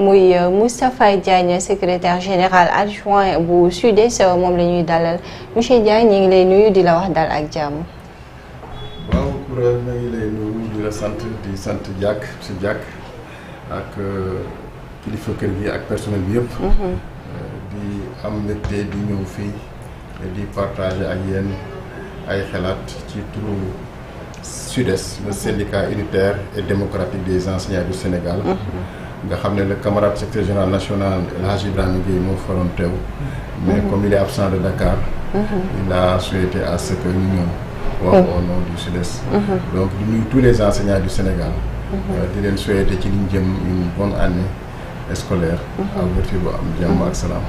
muy Moustapha Diagne secrétaire général adjoint bu SUDES moom la ñuy dalal monsieur Diagne ñu ngi lay nuyu di la wax dal ak jàmm. waaw Koura maa ngi lay nuyu di la sant Diack si Diack ak kilifa kër gi ak personnel bi yëpp. di am mbégte di ñëw fii di partager ak yéen ay xalaat ci turu SUDES le syndicat unitaire et démocratique des enseignants du Sénégal. nga xam ne le camarade secrétaire général national El Hadj Ibrahima Gueye moo faroon teew. mais comme il est absent de Dakar. il a souhaité à ce que ñu ñëw. wax au nom du SUDES. donc di nuyu tous les enseignants du Sénégal. di leen souhaiter ci liñ jëm une bonne année scolaire. ouverture bu am jàmm ak salaam.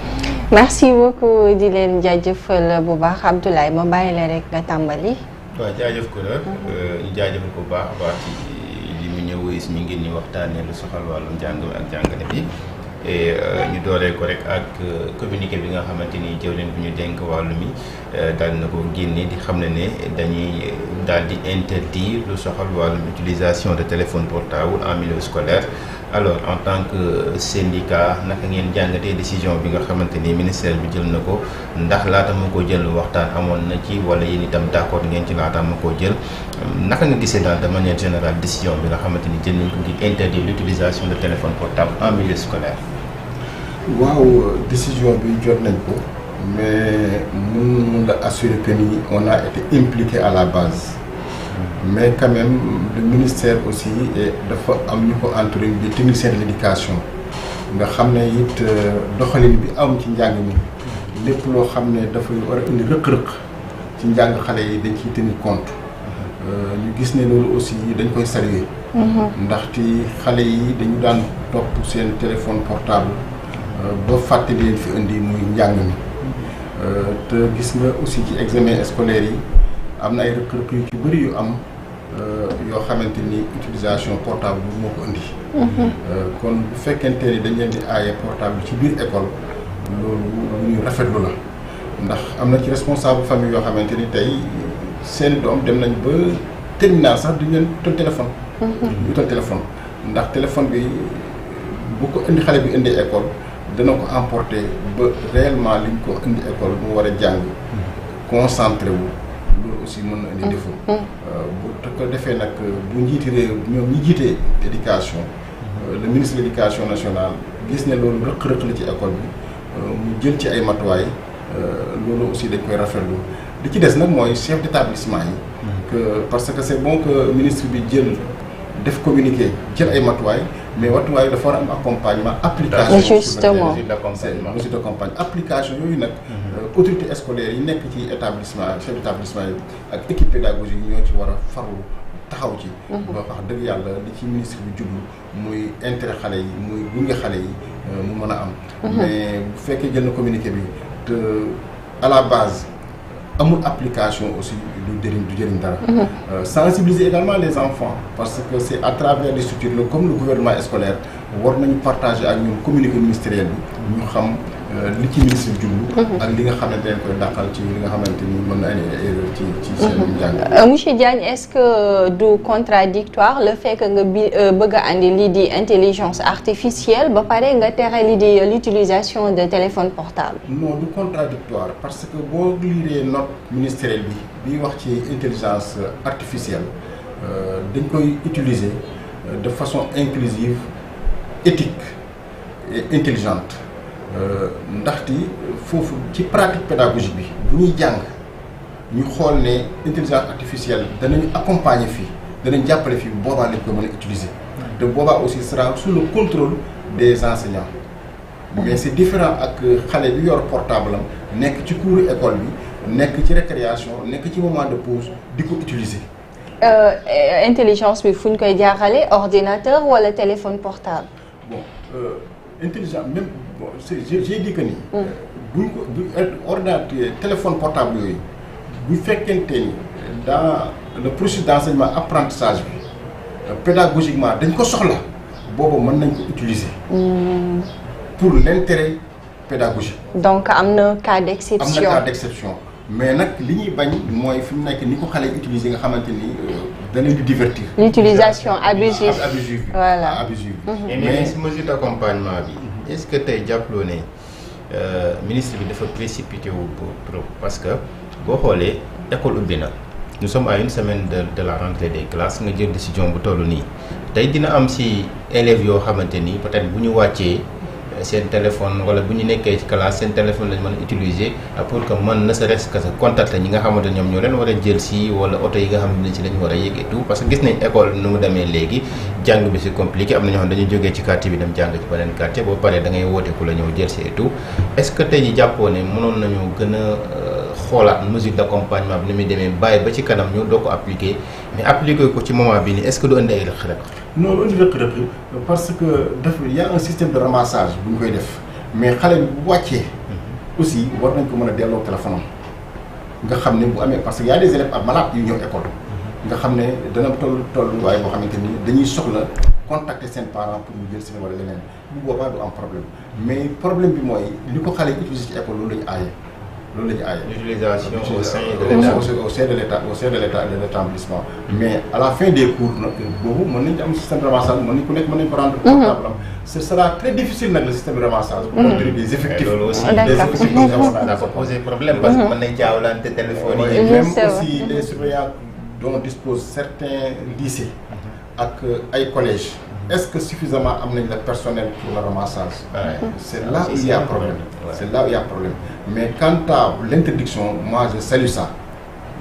merci beaucoup di leen jaajëfal bu baax Abdoulaye ma bàyyi la rek nga tàmbali. waaw jaajëf ko la ñu jaajëfal ko bu baax a baax ci li mu ñëw si ñu ngi ni waxtaanee lu soxal wàllum njàng ak jàngale bi et ñu dooree ko rek ak communiqué bi nga xamante ni jëwriñ bi ñu dénk wàllu mi daal na ko génne di xam ne dañuy daal di interdire lu soxal wàllum utilisation de téléphone portable en milieu scolaire. alors en tant que syndicat naka ngeen jàngatee décision bi nga xamante ni ministère bi jël na ko ndax laata ma ko jël waxtaan amoon na ci wala yéen itam d'accord ngeen ci laata ma koo jël naka nga gisee daal de manière générale décision bi nga xamante ni jël nañ ko ngir interdire l'utilisation de téléphone portable en milieu scolaire. waaw décision bi jot nañ ko mais mun la assurer que ni on a été impliqué à la base. mais quand même le ministère aussi dafa am ñu ko entouré des techniciens de l'éducation nga xam ne it doxalin bi am ci njàng mi lépp loo xam ne dafay war a indi rëq-rëq ci njàng xale yi dañ ciy tenir compte ñu gis ne loolu aussi dañ koy saluer ndaxte xale yi dañu daan topp seen téléphone portable ba fàttali leen fi indi muy njàng mi te gis nga aussi ci examen scolaire yi am na ay rëq-rëq yu ci bëri yu am yoo xamante ni utilisation portable bi moo ko indi. kon bu fekkente ni dañ leen di aaye portable ci biir école loolu lu ñuy rafetlu la ndax am na ci responsable famille yoo xamante ni tey seen doom dem nañ ba terminal sax duñ leen utal téléphone. utal téléphone ndax téléphone bi bu ko indi xale bi indi école dana ko emporter ba réellement liñ ko indi école mu war a jàng concentré wu. aussi mën na indi défaut bu ko defee nag bu njiiti réew ñoom ñi jiite éducation le ministre de l'éducation nationale gis ne loolu rëq-rëq la ci école bi mu jël ci ay matuwaay loolu aussi dañ koy rafetlu li ci des nag mooy chef d'établissement yi que parce que c'est bon que ministre bi jël def communiqué jël ay matuwaay mais matuwaay dafa war a am accompagnement application justement mesure d'accompagnement application yooyu nag autorité scolaire yi nekk ci établissement chef d'établissement yi ak équipe pédagogique yi ñoo ci war a farlu taxaw ci ba wax dëgg yàlla li ci ministre bi jublu muy intérêt xale yi muy gunge xale yi mu mën a am mais bu fekkee jël na communiqué bi te à la base amul application aussi du jëriñ dara. Sensibiliser également les enfants parce que c'est à travers des structures comme le gouvernement scolaire war nañu partager ak ñoom communiqué ministériel bi ñu xam li ci ministre bi jublu ak li nga xamante ne koy dàqal ci li nga xamante ni mën na indi erreur ci seen njàng. Monsieur Diagne est-ce que du contradictoire le fait que nga bëgg a andi lii di intelligence artificielle ba pare nga tere lii di l'utilisation de téléphone portable. non du contradictoire parce que boo liree note ministérielle bi wax ci intelligence artificielle dañ koy utiliser de façon inclusive éthique et intelligente ndaxte foofu ci pratique pédagogique bi bu ñuy jàng ñu xool ne intelligence artificielle danañu accompagner fii danañ jàppale fii boobaa lañ ko mën a utiliser te boobaa aussi sera sous le contrôle des enseignants mais c'est différent ak xale bi yor portable am nekk ci cours école bi nekk ci récréation nekk ci moment de pause di ko utiliser. Intelligence bi fu ñu koy jaarale ordinateur wala téléphone portable. bon intelligence même bon j'ai dit que ni. buñ ko ordinateur téléphone portable yooyu bu fekkente ni dans le processus d'enseignement apprentissage bi pédagogiquement dañ ko soxla boobu mën nañ ko utiliser. pour l'intérêt pédagogique. donc am na cas d'exception. am na cas d'exception mais nag li ñuy bañ mooy fi mu nekk ni ko xale utiliser nga xamante ni da leen di divertir. l'utilisation abusive. Voilà abusive. mais si mesure d'accompagnement bi est-ce que tey jàppaloo ne ministre bi dafa précipité wu trop parce que boo xoolee école ubbi na nous sommes à une semaine de la rentrée des classes nga jël décision bu toll nii tey dina am si élèves yoo xamante ni peut-être bu ñu wàccee seen téléphone wala bu ñu nekkee ci classe seen téléphone lañ mën a utiliser pour que mën na serait-ce que contacter ñi nga xamante ñoom ñoo leen war a jël si wala oto yi nga xam ne ci lañ war a yéeg et tout parce que gis nañ école nu mu demee léegi jàng bi c'est compliqué am na ñoo xam dañuy jógee ci quartier bi dem jàng ci beneen quartier boo paree da ngay woote ku la ñëw jël si et tout est-ce que tey ji jàppoo ne mënoon nañu gën a xoolaat mesure d'accompagnement bi ni muy demee bàyyi ba ci kanam ñu doo ko appliquer mais appliquer ko ci moment bi nii est-ce que du indi ay rëq-rëq. non lu indi rëq-rëq parce que y a un système de ramassage bu ñu koy def mais xale bi bu wàccee. aussi war nañ ko mën a delloo téléphone am nga xam ne bu amee parce que y a des élèves malades yu ñëw école. nga xam ne dana toll waaye boo xamante ni dañuy soxla contacter seen parents pour ñu jël si wala leneen bu boobaa du am problème mais problème bi mooy li ko xale yi utiliser ci école loolu la ñu aaye. loolu la ñu aaye. l'utilisation au sein de l'État. au sein de l'établissement. mais à la fin des cours nag boobu mën nañu am système de ramassage mën nañu ku nekk mën nañu ko rendre portable am. ce sera très difficile nag le système de ramassage. pour donner des effectifs. loolu aussi des effectifs ça peut poser problème parce que mën nañ jaawlante téléphone yi. même aussi les surveillants dont disposent certains lycées ak ay collèges. Est-ce que suffisamment am nañ le personnel pour le ramassage? C'est là où il y a problème. C'est là où il y a problème. Mais quant à l'interdiction, moi je salue ça.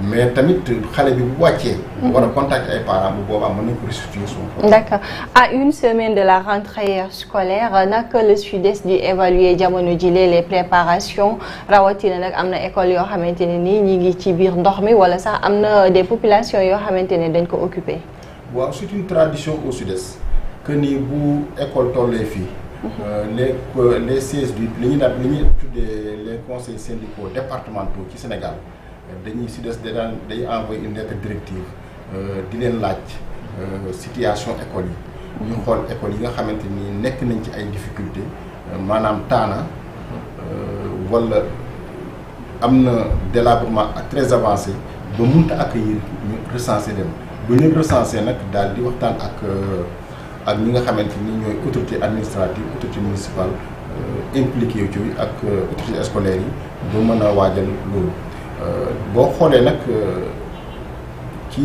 Mais tamit xale bi bu wàccee. war a contacter ay parents bu boobaa mën nañ ko restituer son problème. D'accord. À une semaine de la rentrée scolaire naka le SUDES di évaluer jamono jile les préparations rawatina nag am na école yoo xamante ne nii ñi ngi ci biir ndox mi wala sax am na des populations yoo xamante ne dañ ko occuper. waaw c'est une tradition au SUDES. que ni bu école tollee fii les sièges du li ñuy tuddee les conseils syndicaux départementaux ci Sénégal dañuy SUDES day envoyer une lettre directive di leen laaj situation école yi ñu xool école yi nga xamante ni nekk nañ ci ay difficultés maanaam taana wala am na délabrement très avancé ba mënta accueillir ñu recenser dem bu ñu recenser nag daal di waxtaan ak ñi nga xamante ni ñooy autorité administrative autorité municipale impliqué yu ci ak autorité scolaire yi ba mën a waajal loolu boo xoolee nag ci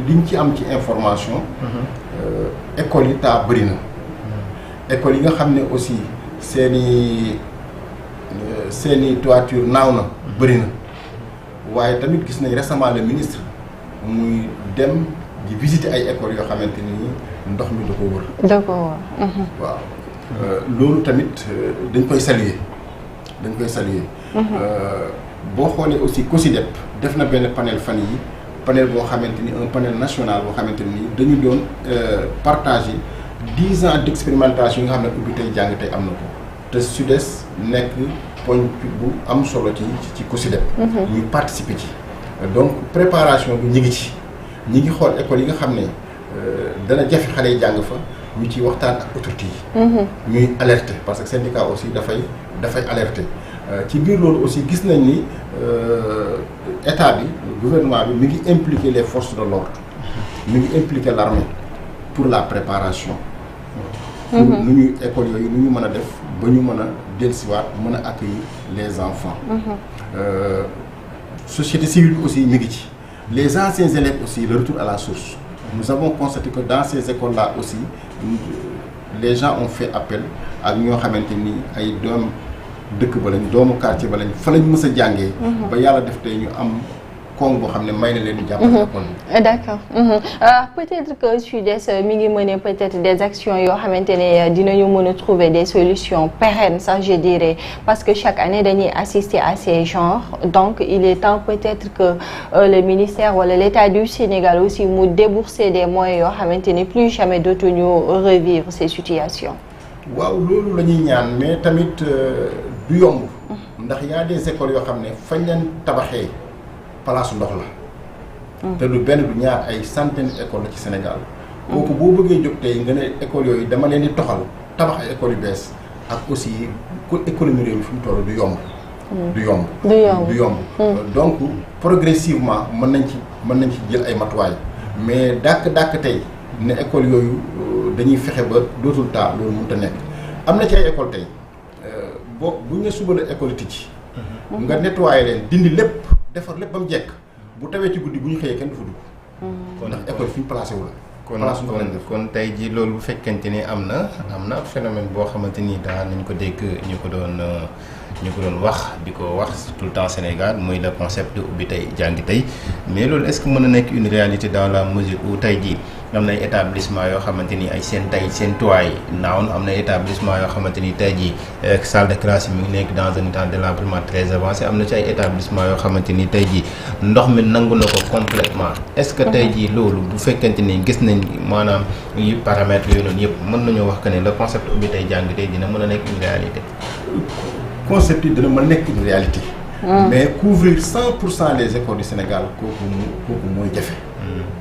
liñ ci am ci information écoles yi taa bëri na écoles yi nga xam ne aussi seeni toiture naaw na bëri na waaye tamit gis nañ récemment le ministre muy dem di visiter ay écoles yoo xamante ni ndox mi da ko wër. da ko wër. waaw loolu tamit dañ koy saluer boo xoolee aussi COSYDEP def na benn panel fan yi panel boo xamante ni un panel national boo xamante ni dañu doon partager 10 ans d'expérimentation yi nga xam ne ubbi tey jàng tey am na ko te SUDES nekk poñ bu am solo ci COSYDEP. ñuy participer ci donc préparation bi ñi ngi xool école yi nga xam ne dana jafe xale yi jàng fa ñu ci waxtaan ak autorité yi. ñuy alerter parce que syndicat aussi dafay alerter ci biir loolu aussi gis nañ ni état bi gouvernement bi mi ngi impliquer les forces de l'ordre mi ngi impliquer l'armée pour la préparation. pour nu ñuy école yooyu nu ñu mën a def ba ñu mën a dellusiwaat mën a accueillir les enfants. Société civile bi aussi mi ngi ci. Les anciens élèves aussi, le retour à la source. Nous avons constaté que dans ces écoles-là aussi, les gens ont fait appel à ñoo xamante ni ay doom dëkk ba lañ doomu quartier ba lañ fa lañ mës a jàngee. ba yàlla def tey ñu am koom boo xam ne may na leen di jàppale école. D'accord. Peut-être que SUDES mi ngi mener peut-être des actions yoo xamante ne dinañu mën a trouver des solutions pérennes ça je dirais parce que chaque année dañuy assister à ces genres donc il est temps peut-être que le ministère wala l'État du Sénégal aussi mu débourser des moyens yoo xamante ne plus jamais dootuñu revivre ces situations. waaw loolu la ñuy ñaan mais tamit du yomb. ndax y a des écoles yoo xam ne fañ leen tabaxee. place ndox la te lu benn du ñaar ay centaines d'écoles la ci Sénégal kooku boo bëggee jóg tey nga ne écoles yooyu dama leen di toxal tabax ay écoles yu bees ak aussi économie réew mi fi mu toll du yomb donc progressivement mën nañ ci jël ay matuwaay mais dàkk tey ne école yooyu dañuy fexe ba dootul taa loolu mënut a nekk am na ci ay école tey bu ñu ne suba la école tijji nga nettoyé leen dindi lépp defar lépp ba mu jekk bu tawee ci guddi bu ñu xëyee kenn du fa dugg ndax école fi ñu placé wu la kon tey jii loolu bu fekkente ni am na phénomène boo xamante ni daal nañ ko dégg ñu ko doon wax di ko wax tout le temps Sénégal muy le concept de ubbi tey jàngi tey mais loolu est-ce que mën na nekk une réalité dans la mesure où tey jii am na ay établissement yoo xamante ni ay seen toit yi naaw am na établissement yoo xamante ni tey jii salle de classe yi mi ngi nekk dans un état de délabrement très avancé am na ci ay établissement yoo xamante ni tey jii ndox mi nangu na ko complètement est-ce que tey jii loolu bu fekkente ni gis nañ maanaam yi paramètres yooyu noonu yëpp mën nañoo wax que ne le concept ubbi tey jàng tey dina mën a nekk une réalité. concept yi dina mën a nekk une réalité. mais couvrir 100% les écoles du Sénégal kooku mooy jafe.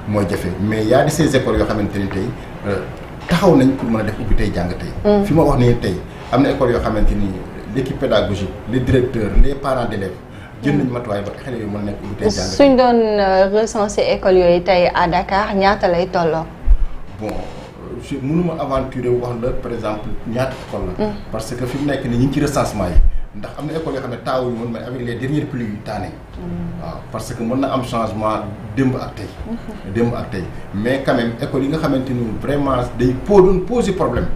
mooy jafe mais y a de ces écoles yoo xamante ni tey taxaw nañ pour mën a def ubbi tey jàng tey. fi ma wax nii tey am na école yoo xamante ni l'équipe pédagogique les directeurs les parents d'élèves jël nañ matuwaay ba xale yooyu mën a nekk ubbi tey jàng tey. suñ doon recenser écoles yooyu tey à Dakar ñaata lay tolloo. bon je mënuma aventurer wax la par exemple ñaata école la. parce que fi mu nekk nii ñu ngi ci recensement yi. ndax am na école yoo xam ne taawuñu woon mais avec les dernières pluies yu taane. waaw parce que mën na am changement démb ak tey. mais quand même école yi nga xamante ni vraiment day doon poser problème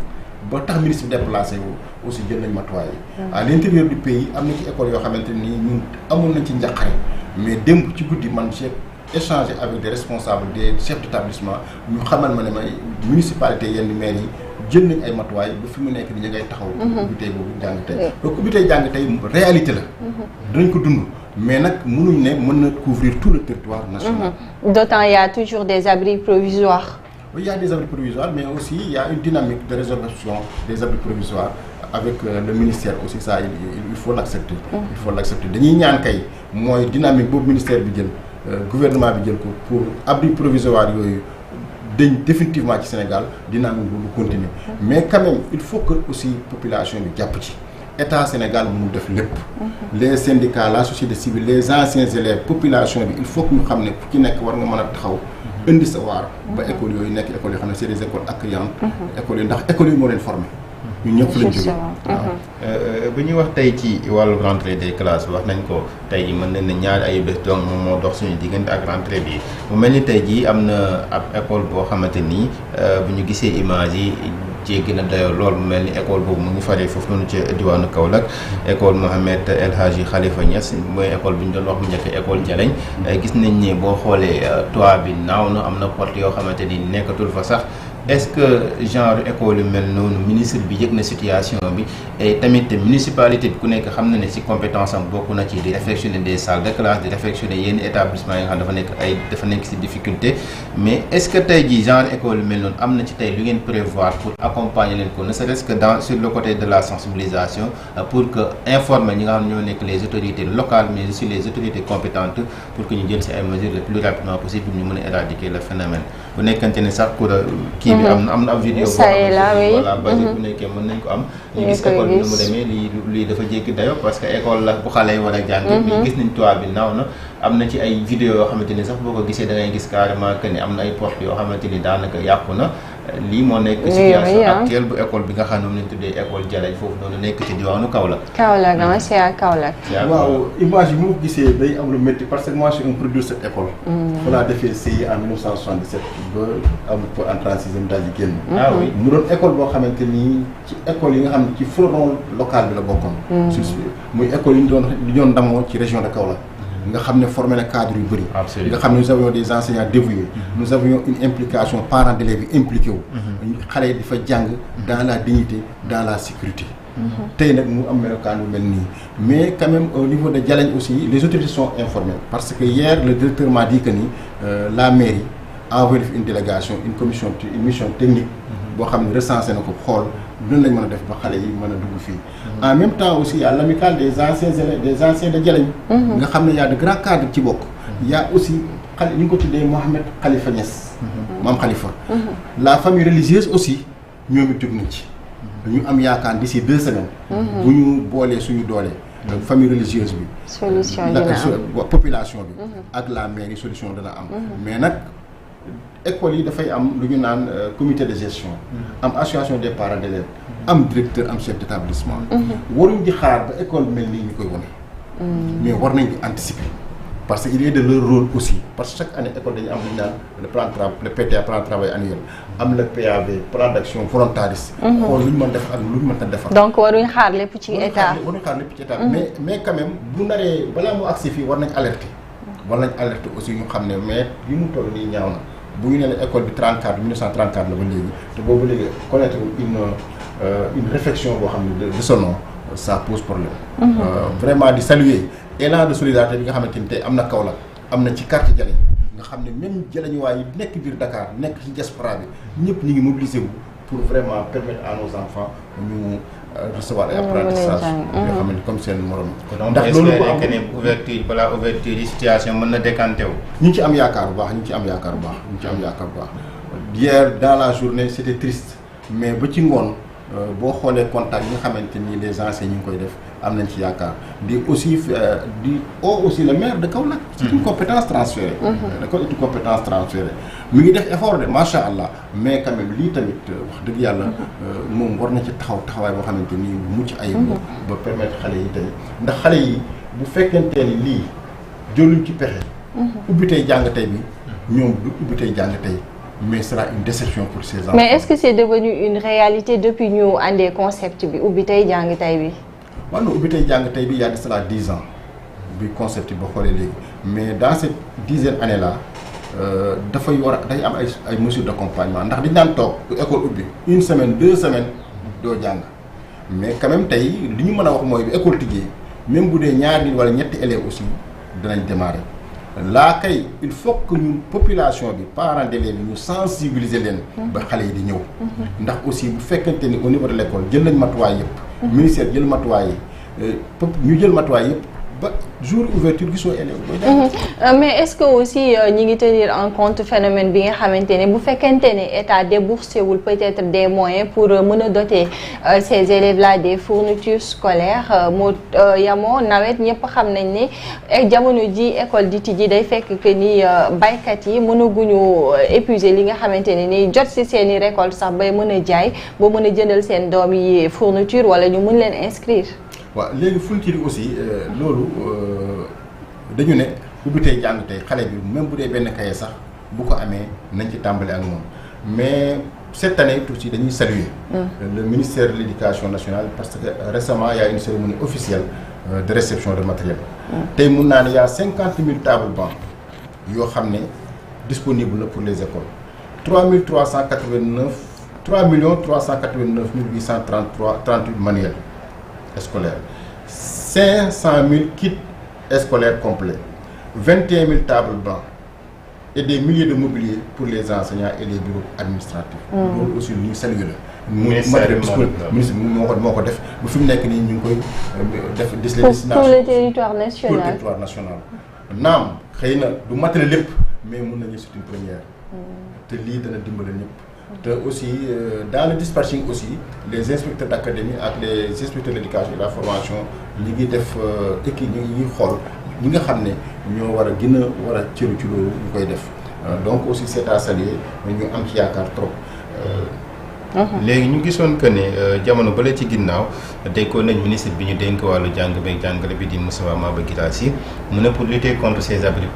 ba tax ministre bi déplacé wu aussi jël nañ matuwaay yi. à l'intérieur du pays am na ci école yoo xamante ni ñun amoon nañ ci njàqare mais démb ci guddi man j'ai échangé avec des responsables des chefs d'établissement ñu xamal ma ne may municipalité yenn maires yi. jël nañ ay matuwaay ba fi mu nekk ni ñu ngay taxaw. ubbi tey boobu jàng tey. donc ubbi tey jàng tey réalité la. dinañ ko dund mais nag mënuñ ne mën na couvrir tout le territoire national. D'autant il y a toujours des abris provisoires. Oui, il y a des abris provisoires mais aussi il y a une dynamique de réservation des abris provisoires avec le ministère aussi ça il faut l'accepter. Il faut l'accepter dañuy ñaan kay mooy dynamique boobu ministère bi jël gouvernement bi jël ko pour abris provisoires yooyu. dañ définitivement ci Sénégal dynamique boobu continuer mais quand même il faut que aussi population bi jàpp ci état Sénégal mënul def lépp. les syndicats la société civile les anciens élèves population bi il faut que ñu xam ne ku ci nekk war nga mën a taxaw indi sa waar ba écoles yooyu nekk écoles yoo xam ne c'est des écoles accueillantes. écoles yi ndax écoles yi moo leen formé. ñun ñëpp lañ jógee waaw. bu ñuy wax tey ci wàllu rentrée des classes wax nañ ko tey jii mën nañ ne ñaari ay bés donc moom moo dox suñu diggante ak rentrée bi mu mel ni tey jii am na ab école boo xamante ni bu ñu gisee image yi jéggi na dayoo lool mu mel ni école boobu mu ngi faree foofu noonu ci diwaanu Kaolack école Mohamed El Hadji Khalifa Niass mooy école bi ñu doon wax mu njëkk école Jaleñ gis nañ ne boo xoolee toit bi naaw na am na porte yoo xamante ni nekkatul fa sax. est-ce que genre école yu mel noonu ministre bi yëg na situation bi et tamit municipalité bi ku nekk xam na ne ci compétence am bokk na ci di réfectionner des salles de classe di réfectionner yenn établissement yi nga xam dafa nekk ci difficulté mais est-ce que tey jii genre école yu mel noonu am na ci tey lu ngeen prévoir pour accompagner leen ko ne serait-ce que sur le côté de la sensibilisation pour que informer ñi nga xam ne ñoo nekk les autorités locales mais aussi les autorités compétentes pour que ñu jël ci ay mesures le plus rapidement possible ñu mën a éradiquer le phénomène bu nekkante ne sax pour kii bi am na ab vidéo boo xam ne voilà basi bu nekkee mën nañ ko am ñu gis école bi nu mu demee lii dafa jékki dayo parce que école la bu xale yi war a jàng mais gis nañ toit bi naaw na am na ci ay vidéo yoo xamante ni sax boo ko gisee da ngay gis carrément que ni am na ay porte yoo xamante ni daanaka yàqu na lii moo nekk situation actuelle bu école bi nga xam ne moom lañ tuddee école Jaleñ foofu noonu nekk ci diwaanu Kaolack. Kaolack non c'est à Kaolack. waaw image yi mu gisee day am lu métti parce que moi je suis un produit de cette école. fa laa defee CI en 1977 ba am ko en 36e daal di génn. ah oui mu doon école boo xamante ni ci école yi nga xam ne ci front local bi la bokkoon. muy école yi ñu doon ndamoo ci région de Kaolack. nga xam ne formé na cadre yu bëri. nga xam ne nous avions des enseignants dévoués. nous avions une implication parents d'élèves yi impliqué wu. xale yi di fa jàng dans la dignité dans la sécurité. tey nag mu am melokaan yu mel nii mais quand même au niveau de Jaleñ aussi les autorités sont informées parce que hier le directeur m'a dit que ni la mairie a envoyé une délégation une mission technique. boo xam ne recensé na ko xool noonu lañ mën a def ba xale yi mën a dugg fii. en même temps aussi à l'amicale des anciens élèves des anciens de Jaleñ. nga xam ne y a de grands cadres ci bokk. y a aussi xale ñu ngi ko tuddee Mohamed Khalifa Niass. maam Khalifa. la famille religieuse aussi ñoom it jóg nañ ci. ñu am yaakaar d'ici 2 semaines. bu ñu boolee suñu doolee. famille religieuse bi. solution dina am population bi. ak la mairie solution dina am. mais nag école yi dafay am lu ñu naan comité de gestion am association des parents d'élèves am directeur am chef d'établissement waruñ di xaar ba école mel nii ñu koy wone mais war nañ di anticiper parce que il est de leur rôle aussi parce que chaque année école dañu am lu ñu naan le plan de travail le PTA plan de travail annuel am le PAV plan d'action volontariste xool lu ñu mën def ak lu ñu mën a defar donc waruñ xaar lépp ci état waruñ xaar lépp ci état mais quand même bu naree balaa mu agsi fii war nañ alerter aussi ñu xam ne mais li mu toll nii ñaaw na bu ñu nee la école bi 1934 la ba léegi te boobu léegi connaître une réflexion boo xam ne de ce nom ça pose problème vraiment di saluer élan de solidarité bi nga xamante ni tey am na Kaolack am na ci quartier Jalañ nga xam ne même Jalañuwaay yi nekk biir Dakar nekk ci diaspora bi ñëpp ñu ngi mobiliser wu pour vraiment permettre à nos enfants ñu recevoir ay apprentissage yoo xam ne comme seen morom ndax loolu ko am que ne ouverture balaa ouverture yi situation mën na décanté wu ñu ngi ci am yaakaar bu baax hier dans la journée c'était triste mais ba ci ngoon boo xoolee contact yi nga xamante ni les enseignants ñu ngi koy def am nañ ci yaakaar di aussi aussi le maire de Kaolack c'est une compétence transférée l'école est une compétence transférée mi ngi def effort de macha allah mais quand même lii tamit wax dëgg yàlla moom war na ci taxawaay boo xamante ni bu mucc ayib ba permettre xale yi tey ndax xale yi bu fekkente ni lii jëluñ ci pexe ubbi tey jàng tey bi ñoom du ubbi tey jàng tey mais ce sera une déception pour ces enfants. Mais est-ce que c'est devenu une réalité depuis ñu andee concept bi ubbi tey jàng tey bi. waaw non ubbi tey jàng tey bi y a de cela 10 ans bi concept bi ba xoolee léegi mais dans cette dizaine année là dafay day am ay mesures d'accompagnement ndax dañ daan toog bu école ubbi 1 semaine 2 semaines doo jàng mais quand même tey li ñu mën a wax mooy bi école tijjee même bu dee ñaari nit wala ñetti élèves aussi danañ démarrer. laa kay il faut que ñu population bi parents d'élèves yi ñu sensibiliser leen ba xale yi di ñëw ndax aussi bu fekkente ni au niveau de l'école jël nañ matuwaay yëpp ministère jël matuwaay yi ñu jël matuwaay yëpp ba jour ouverture gisoo élèves mais est-ce que aussi ñi ngi tenir en compte phénomène bi nga xamante ne bu fekkente ne état déboursé wul peut-être des moyens pour mën a doter ces élèves-là des fournitures scolaires moo yamoo nawet ñëpp xam nañ ne jamono ji école di tijji day fekk que ni baykat yi mënaguñu épuiser li nga xamante ne ni jot ci seeni récolte sax bay mën a jaay ba mën a jëndal seen doom yi fourniture wala ñu mën leen inscrire. waaw léegi fourniture yi aussi loolu dañu ne ubbi tey jàng tey xale bi même bu dee benn cahier sax bu ko amee nañ ci tàmbali ak moom mais cette année aussi dañuy saluer le ministère de l'éducation nationale parce que récemment il y a une cérémonie officielle de réception de matériel tey mun naa ne y a 50 000 tables bancs yoo xam ne disponible na pour les écoles 3 389 38 manuels scolaires 500 000 kits scolaires complets 21 000 tables bancs et des milliers de mobiliers pour les enseignants et les bureaux administratifs. loolu aussi lu ñuy saluer la. ministre moo ko def bu fi mu nekk nii ñu ngi koy def. destination pour le territoire national. pour le territoire national. naam xëy na du matériel lépp mais mun nañu c'est une première. te lii dana dimbale ñëpp. te aussi dans le dispatching aussi les inspecteurs d'académie ak les inspecteurs de l'éducation et de la formation ñi ngi def équipe ñi ngi xool ñi nga xam ne ñoo war a gën a war a cëru ci loolu ñu koy def donc aussi c'est à saluer ñu am ci yaakaar trop. léegi ñu gisoon que ne jamono bële ci ginnaaw dénkoon nañ ministre bi ñu dénk wàllu jàng beeg jàngale bi di Moustapha Maba Guirassy mu ne pour lutter contre ces abris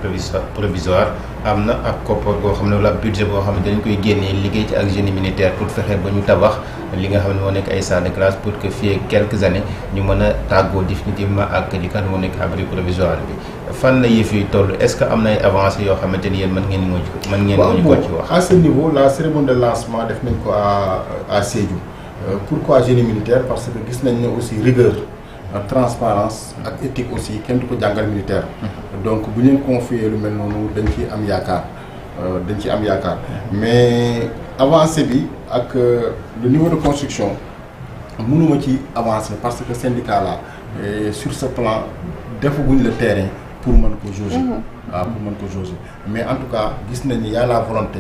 provisoires am na ak koppar boo xam ne wala budget boo xam ne dañ koy génnee liggéey ci ak génie militaire pour fexe ba ñu tabax li nga xam ne moo nekk ay salles de classe pour que fii quelques années ñu mën a tàggoo définitivement ak li nga xam ne moo nekk abri provisoire bi fan la yëf yi toll est-ce que am na ay avancées yoo xamante ni yéen mën ngeen ñu ko ci wax. À ce niveau la cérémonie de lancement def nañ ko à Sédhiou pourquoi génie militaire parce que gis nañ ne aussi rigueur transparence ak éthique aussi kenn du ko jàngal militaire. donc bu ñu confier lu mel noonu dañ ciy am yaakaar mais avancée bi ak le niveau de construction mënuma ci avancer parce que syndicat là sur ce plan defaguñ le terrain pour mën ko jauger. mais en tout cas gis nañ ni y a la volonté.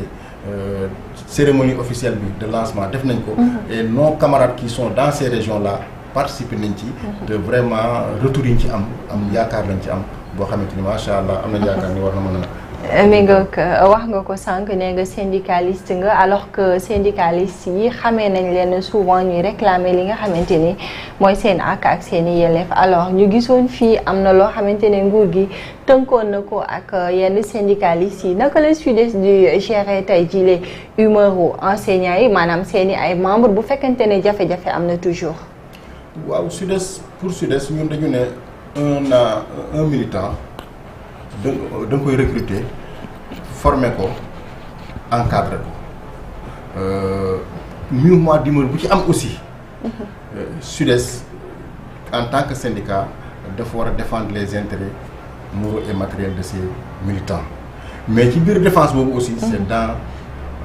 Cérémonie officielle bi de lancement def nañ ko. et nos camarades qui sont dans ces régions là participer nañ ci. de vraiment retour yi ñu ci am yaakaar lañ ci am boo xamante ni macha allah am nañ yaakaar ni war na mën a mais nga wax nga ko sànq ne nga syndicaliste nga alors que syndicaliste yi xamee nañ leen souvent ñuy réclamer li nga xamante ni mooy seen àq ak seen i yelleef alors ñu gisoon fii am na loo xamante ne nguur gi tënkoon na ko ak yenn syndicalistes yi naka la SUDES di gérer tey jii les humeurs enseignants yi maanaam seen i ay membres bu fekkente ne jafe-jafe am na toujours. waaw SUDES pour SUDES ñun dañu ne un militant da nga koy recruter former ko encadrer ko mouvement d'humeur bu ci am aussi SUDES en tant que syndicat dafa war a défendre les intérêts moraux et matériels de ses militants mais ci biir défense boobu aussi c'est dans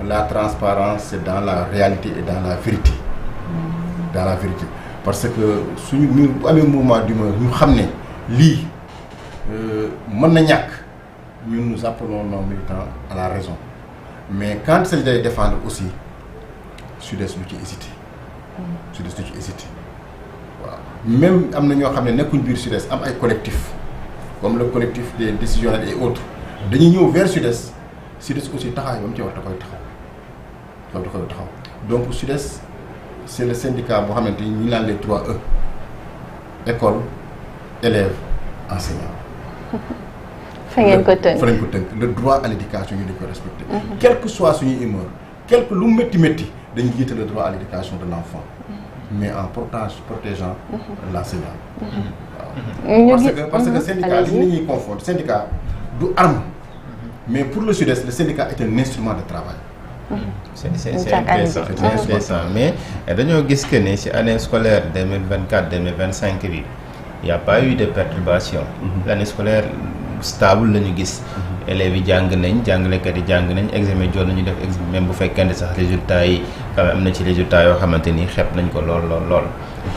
la transparence c'est dans la réalité et dans la vérité parce que suñu ñu bu amee mouvement d'humeur ñu xam ne lii mën na ñàkk ñun nous appelons nos militants à la raison mais quand il s'agit de défendre aussi SUDES lu ci hésité waaw même am na ñoo xam ne nekkuñ biir SUDES am ay collectifs comme le collectif des décisionnaires et autres dañuy ñëw vers SUDES aussi taxawaay ba mu ci war da koy taxaw donc SUDES c'est le syndicat boo xamante ni ñu naan les 3 E école élève enseignant. fa ngeen ko tënk le droit à l'éducation ñu dañ ko respecté. quelle que soit suñuy humeur quelque lu métti dañuy jiital le droit à l'éducation de l'enfant mais en protégeant l'enseignant. waaw parce que syndicat li ñuy confondre syndicat du arme mais pour le SUDES le syndicat est un instrument de travail. c'est intéressant mais dañoo gis que ni ci année scolaire 2024-2025 bi il y a pas eu de perturbation. L'année scolaire stable la ñu gis. élèves yi jàng nañ jàngalekat yi jàng nañ examen jot nañu def examen même bu fekkente sax résultats yi quand même am na ci résultats yoo xamante ni xeeb nañ ko lool.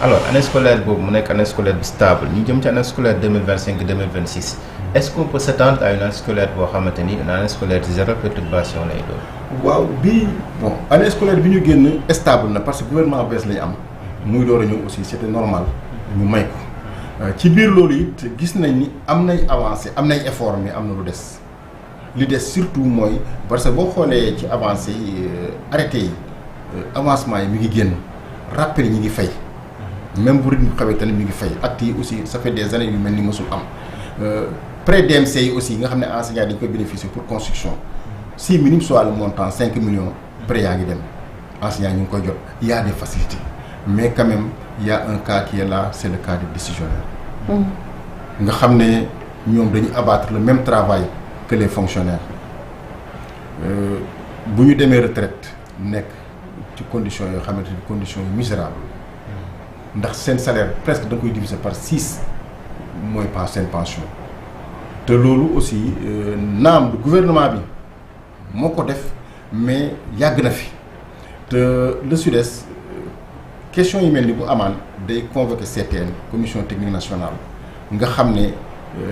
alors année scolaire boobu mu nekk année scolaire bi stable ñu jëm ci année scolaire 2025-2026 est-ce qu'on peut s'attendre à une année scolaire boo xamante ni une année scolaire de zéro perturbation lay doon. waaw bii année scolaire bi ñu génn stable na parce que gouvernement bees lañu am muy door a ñëw aussi c'était normal ñu may ko ci biir loolu it gis nañ ni am nay avancé am nay effort mais am na lu des li des surtout mooy parce que boo xoolee ci avancé yi arrêté yi avancement yi mi ngi génn rappel yi ñu ngi fay même bu rythme xawee tamit mi ngi fay actes yi aussi ça fait des années yu mel ni mësul am prêt DMC yi aussi nga xam ne enseignants dañu koy bénéficier pour construction si minime soit le montant 5 millions prêt yaa ngi dem enseignants ñu ngi koy jot il y a des facilités mais quand même il y a un cas qui est là c'est le cas des décisionnaires nga xam ne ñoom dañuy abattre le même travail que les fonctionnaires bu ñu demee retraite nekk ci conditions yoo xamante ni conditions yu misérables ndax seen salaire presque da nga koy diviser par 6 mooy seen pension te loolu aussi naam du gouvernement bi moo ko def mais yàgg na fi te le SUDES question yi mel ni bu amaan day convoquer CTN commission technique nationale nga xam ne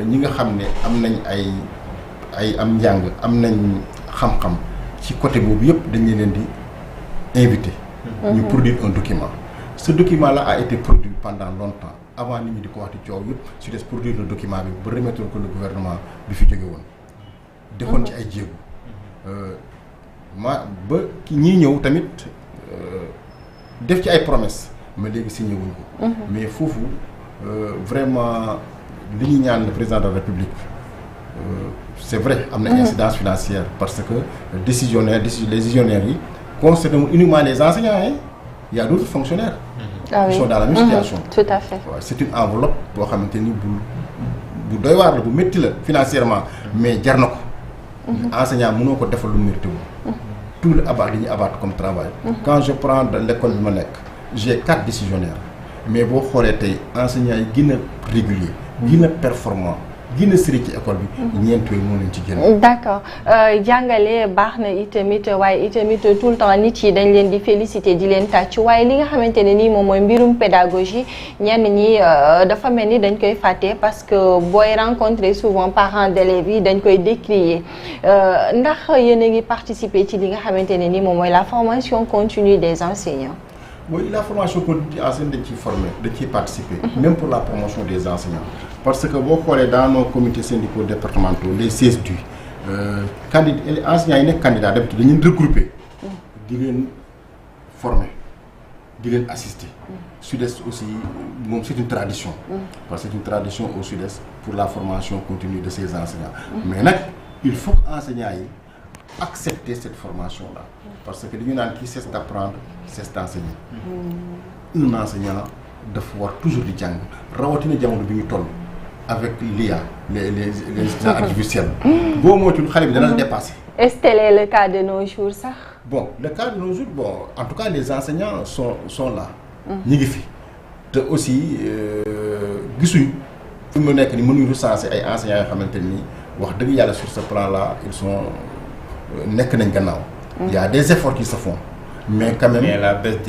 ñi nga xam ne am nañ ay am njàng am nañ xam-xam ci côté boobu yëpp dañ leen di invité. ñu produire un document. Ce document-là a été produit pendant longtemps avant nit ñi di ko wax di coow yëpp SUDES produire le document bi ba remettre ko le gouvernement bi fi jóge woon. defoon ci ay jéego ba ñii ñëw tamit def ci ay promesses mais léegi signé wuñ ko. mais foofu vraiment li ñu ñaan le président de la République c'est vrai am na incidence financière parce que décisionnaires yi concernent uniquement les enseignants hein. Il y a d'autres fonctionnaires qui sont dans la même situation. Tout à fait. Ouais, c'est une enveloppe boo xamante ni bu doy waar la bu métti la financièrement mais jar na ko. enseignant mënoo ko defal lu mérité wu. tout le abat li ñuy abattre comme travail. Quand je prends de l'école bi ma nekk j'ai 4 décisionnaires mais boo xoolee tey enseignants yi gën a régulier gën a performant gën a sérieux ci école bi ñeent yooyu moo leen ci génn. d'accord jàngale baax na itamit waaye itamit tout le temps nit yi dañ leen di féliciter di leen tàcc waaye li nga xamante ne nii moom mooy mbirum pédagogie ñenn ñi dafa mel ni dañ koy fàtte parce que booy rencontrer souvent parents d'élèves yi dañ koy décrier ndax yéen a ngi participer ci li nga xamante ne nii moom mooy la formation continue des enseignants. Oui, la formation continue enseignants dañ ciy former dañ ciy participer. Même pour la promotion des enseignants. Parce que boo xoolee dans nos comités syndicaux départementaux les CSD enseignants yi nekk candidat d'habitude dañu leen regrouper di leen former di leen assister. Sud-Est aussi moom c'est une tradition. parce que c'est une tradition au Sud-Est pour la formation continue de ces enseignants. mais nag il faut que enseignants yi accepter cette formation là. parce que dañu naan qui cesse d'apprendre cesse d'enseigner. un enseignant dafa war toujours di jàng rawatina jamono bi ñu toll avec l'IA les intelligences artificielles. boo moytuwul xale bi dana la dépasser. est-ce que tel est le cas de nos jours sax. bon le cas de nos jours bon en tout cas les enseignants sont là. ñi ngi fi te aussi gisuñ fi mu nekk ni mënuñ recenser ay enseignants yoo xamante ni wax dëgg yàlla sur ce plan là ils sont nekk nañ gannaaw. il y a des efforts qui se font. mais quand même mais la baisse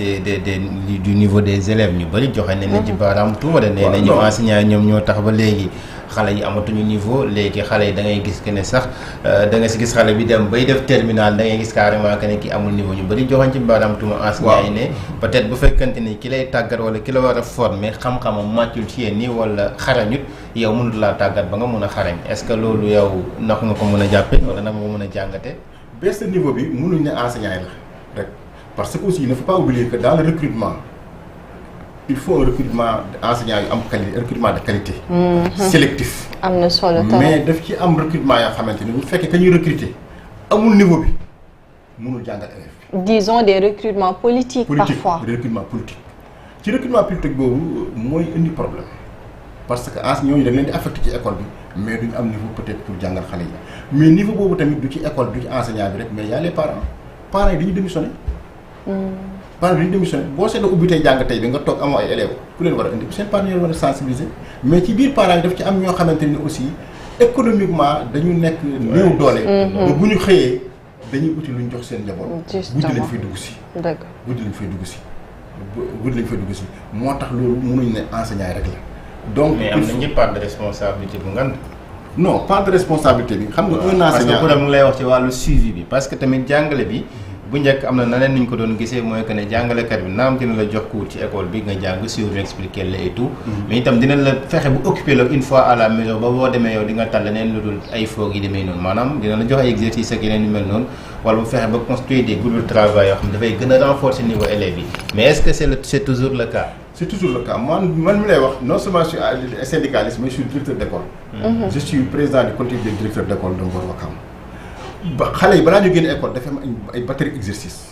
du niveau des élèves ñu bëri joxe nañ leen ci baaraam tuuma de nee nañu enseignants yi ñoom ñoo tax ba léegi xale yi amatuñu niveau léegi xale yi da ngay gis que ne sax da nga si gis xale bi dem bay def terminal da ngay gis carrément que ne ki amul niveau ñu bëri joxoñ ci baaraam tuuma enseignants yi ne peut-être bu fekkante ni ki lay tàggat wala ki la war a former xam-xamam màccul ci yéen nii wala xarañut yow mënut laa tàggat ba nga mën a xarañ est-ce que loolu yow ndax nga ko mën a jàppe wala nag nga mën a jàngate baisse niveau bi mënuñ ne enseignants yi la rek parce que aussi il ne faut pas oublier que dans le recrutement il faut un recrutement d'enseignants yu am qualité recrutement de qualité. sélectif. am na solo mais daf ci am recrutement yoo xamante ni bu fekkee ka ñuy recruter amul niveau bi mënul jàngal élève bi. disons des recrutements politiques. parfois recrutement politique. ci recrutement politique boobu mooy indi problème parce que enseignants ñooñu dañ leen di affecté ci école bi mais duñu am niveau peut-être pour jàngal xale yi mais niveau boobu tamit du ci école du ci enseignant bi rek mais y a les parents yi dañuy démissionné. parents yi dañuy démissionné boo seetloo ubbi tey jàng tey bi nga toog amoo ay élèves ku leen war a indi seen parents yi war a sensibiliser mais ci biir parents yi daf ci am ñoo xamante ni aussi économiquement dañu nekk néew doole. ba bu ñu xëyee dañuy uti lu ñu jox seen njaboot. guddi lañ fay dugg si. dëgg guddi lañ fay dugg si. guddi lañ fay dugg si moo tax loolu mënuñ ne enseignant yi rek la. donc mais am na ñëpp part de responsabilité bu ngand. non part de responsabilité bi xam nga un enseignant. parce que ku dem lay wax ci wàllu suivi bi parce que tamit jàngale bi. bu njëkk am na naneen nuñ ko doon gisee mooy que ne jàngalekat bi naam dina la jox cours ci école bi nga jàng suivre expliquer la et tout mais itam dina la fexe bu occuper la une fois à la maison ba boo demee yow di nga tal leneen lu dul ay foog yi demee noonu maanaam dina la jox ay exercices ak yeneen yu mel noonu wala bu fexe ba construire des groupes de travail yoo xam ne dafay gën a renforcer niveau élèves yi mais est-ce que c'est toujours le cas. c'est toujours le cas man mi lay wax non seulement je suis syndicaliste mais je suis directeur d'école. je suis président du collectif des directeurs d'école de Ngor Wakam. ba xale yi balaa ñu génn école dafa am ay batterie exercice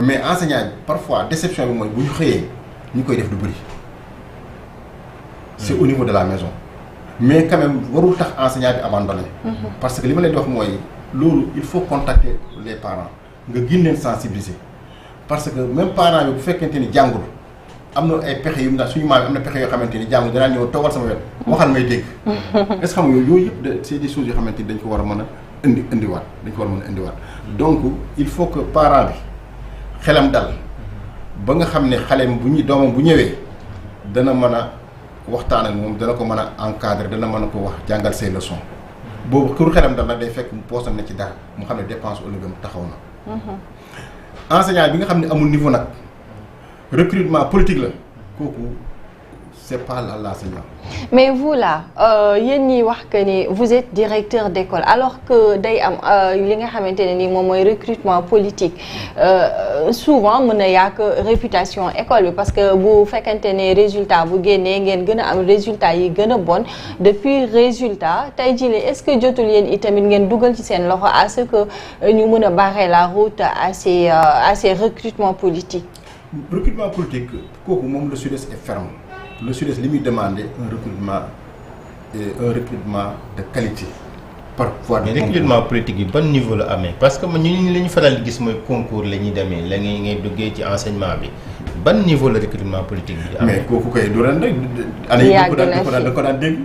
mais enseignant bi parfois déception bi mooy bu ñu xëyee ñu koy def du bëri c'est au niveau de la maison mais quand même warul tax enseignant bi abandonné parce que li ma leen di wax mooy loolu il faut contacter les parents nga gën leen sensibiliser parce que même parent bi bu fekkente ni jàngul am na ay pexe yu mu daal suñu maam am na pexe yoo xamante ni jàngul danaa ñëw toogal sama wet waxal may dégg est-ce que xam nga yooyu yëpp c'est des choses yoo xamante ni dañ ko war a mën a indiwaat dañ ko war a mën a indiwaat donc il faut que parent bi xelam dal ba nga xam ne xaleem bu ñu doomam bu ñëwee dana mën a waxtaan ak moom dana ko mën a encadrer dana mën a ko wax jàngal say leçons boobu kër xelam dal nag day fekk mu poosam na ci dara mu xam ne dépense ëllëgam taxaw na. enseignant bi nga xam ne amul niveau nag recrutement politique la kooku c'est pas l'enseignant. mais vous là yéen ñi wax que ni vous êtes directeur d'école alors que day am li nga xamante ne ni moom mooy recrutement politique souvent mën na yàq réputation école bi parce que bu fekkente ne résultat bu génnee ngeen gën a am résultat yi gën a bon depuis résultat tey jii est-ce que jotul yéen itamit ngeen dugal ci seen loxo à ce que ñu mën a barrer la route à ces recrutements politiques. recrutement politique kooku moom le Sud-Est est ferme. Le Sud-Est li muy demander un recrutement de qualité par voie de mais recrutement politique yi ban niveau la amee parce que man ñu li ñu faral di gis mooy concours la ñuy demee la ngay duggee ci enseignement bi ban niveau la recrutement politique bi amee. mais kooku kay du ren rek. année yii da ko daan dégg.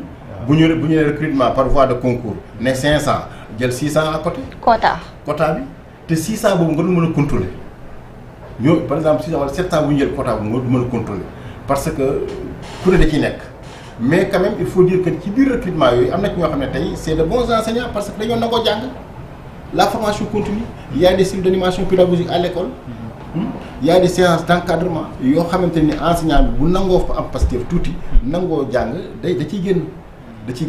bu ñu nee recrutement par voie de concours ne 500 jël 600 à côté. quota bi te 600 boobu nga doon mën a contrôler ñoo par exemple 600 wala 700 bu ñu jël quota boobu nga doon mën a contrôler parce que. ku ne da ciy nekk mais quand même il faut dire que ci biir recrutement yooyu am na ci ñoo xam ne tey c'est de bons enseignants parce que dañoo nangoo jàng la formation continue il y a des cycles d'animation pédagogique à l'école il y a des séances d'encadrement yoo xamante ni enseignant bi bu nangoo fa am Pastef tuuti nangoo jàng da ciy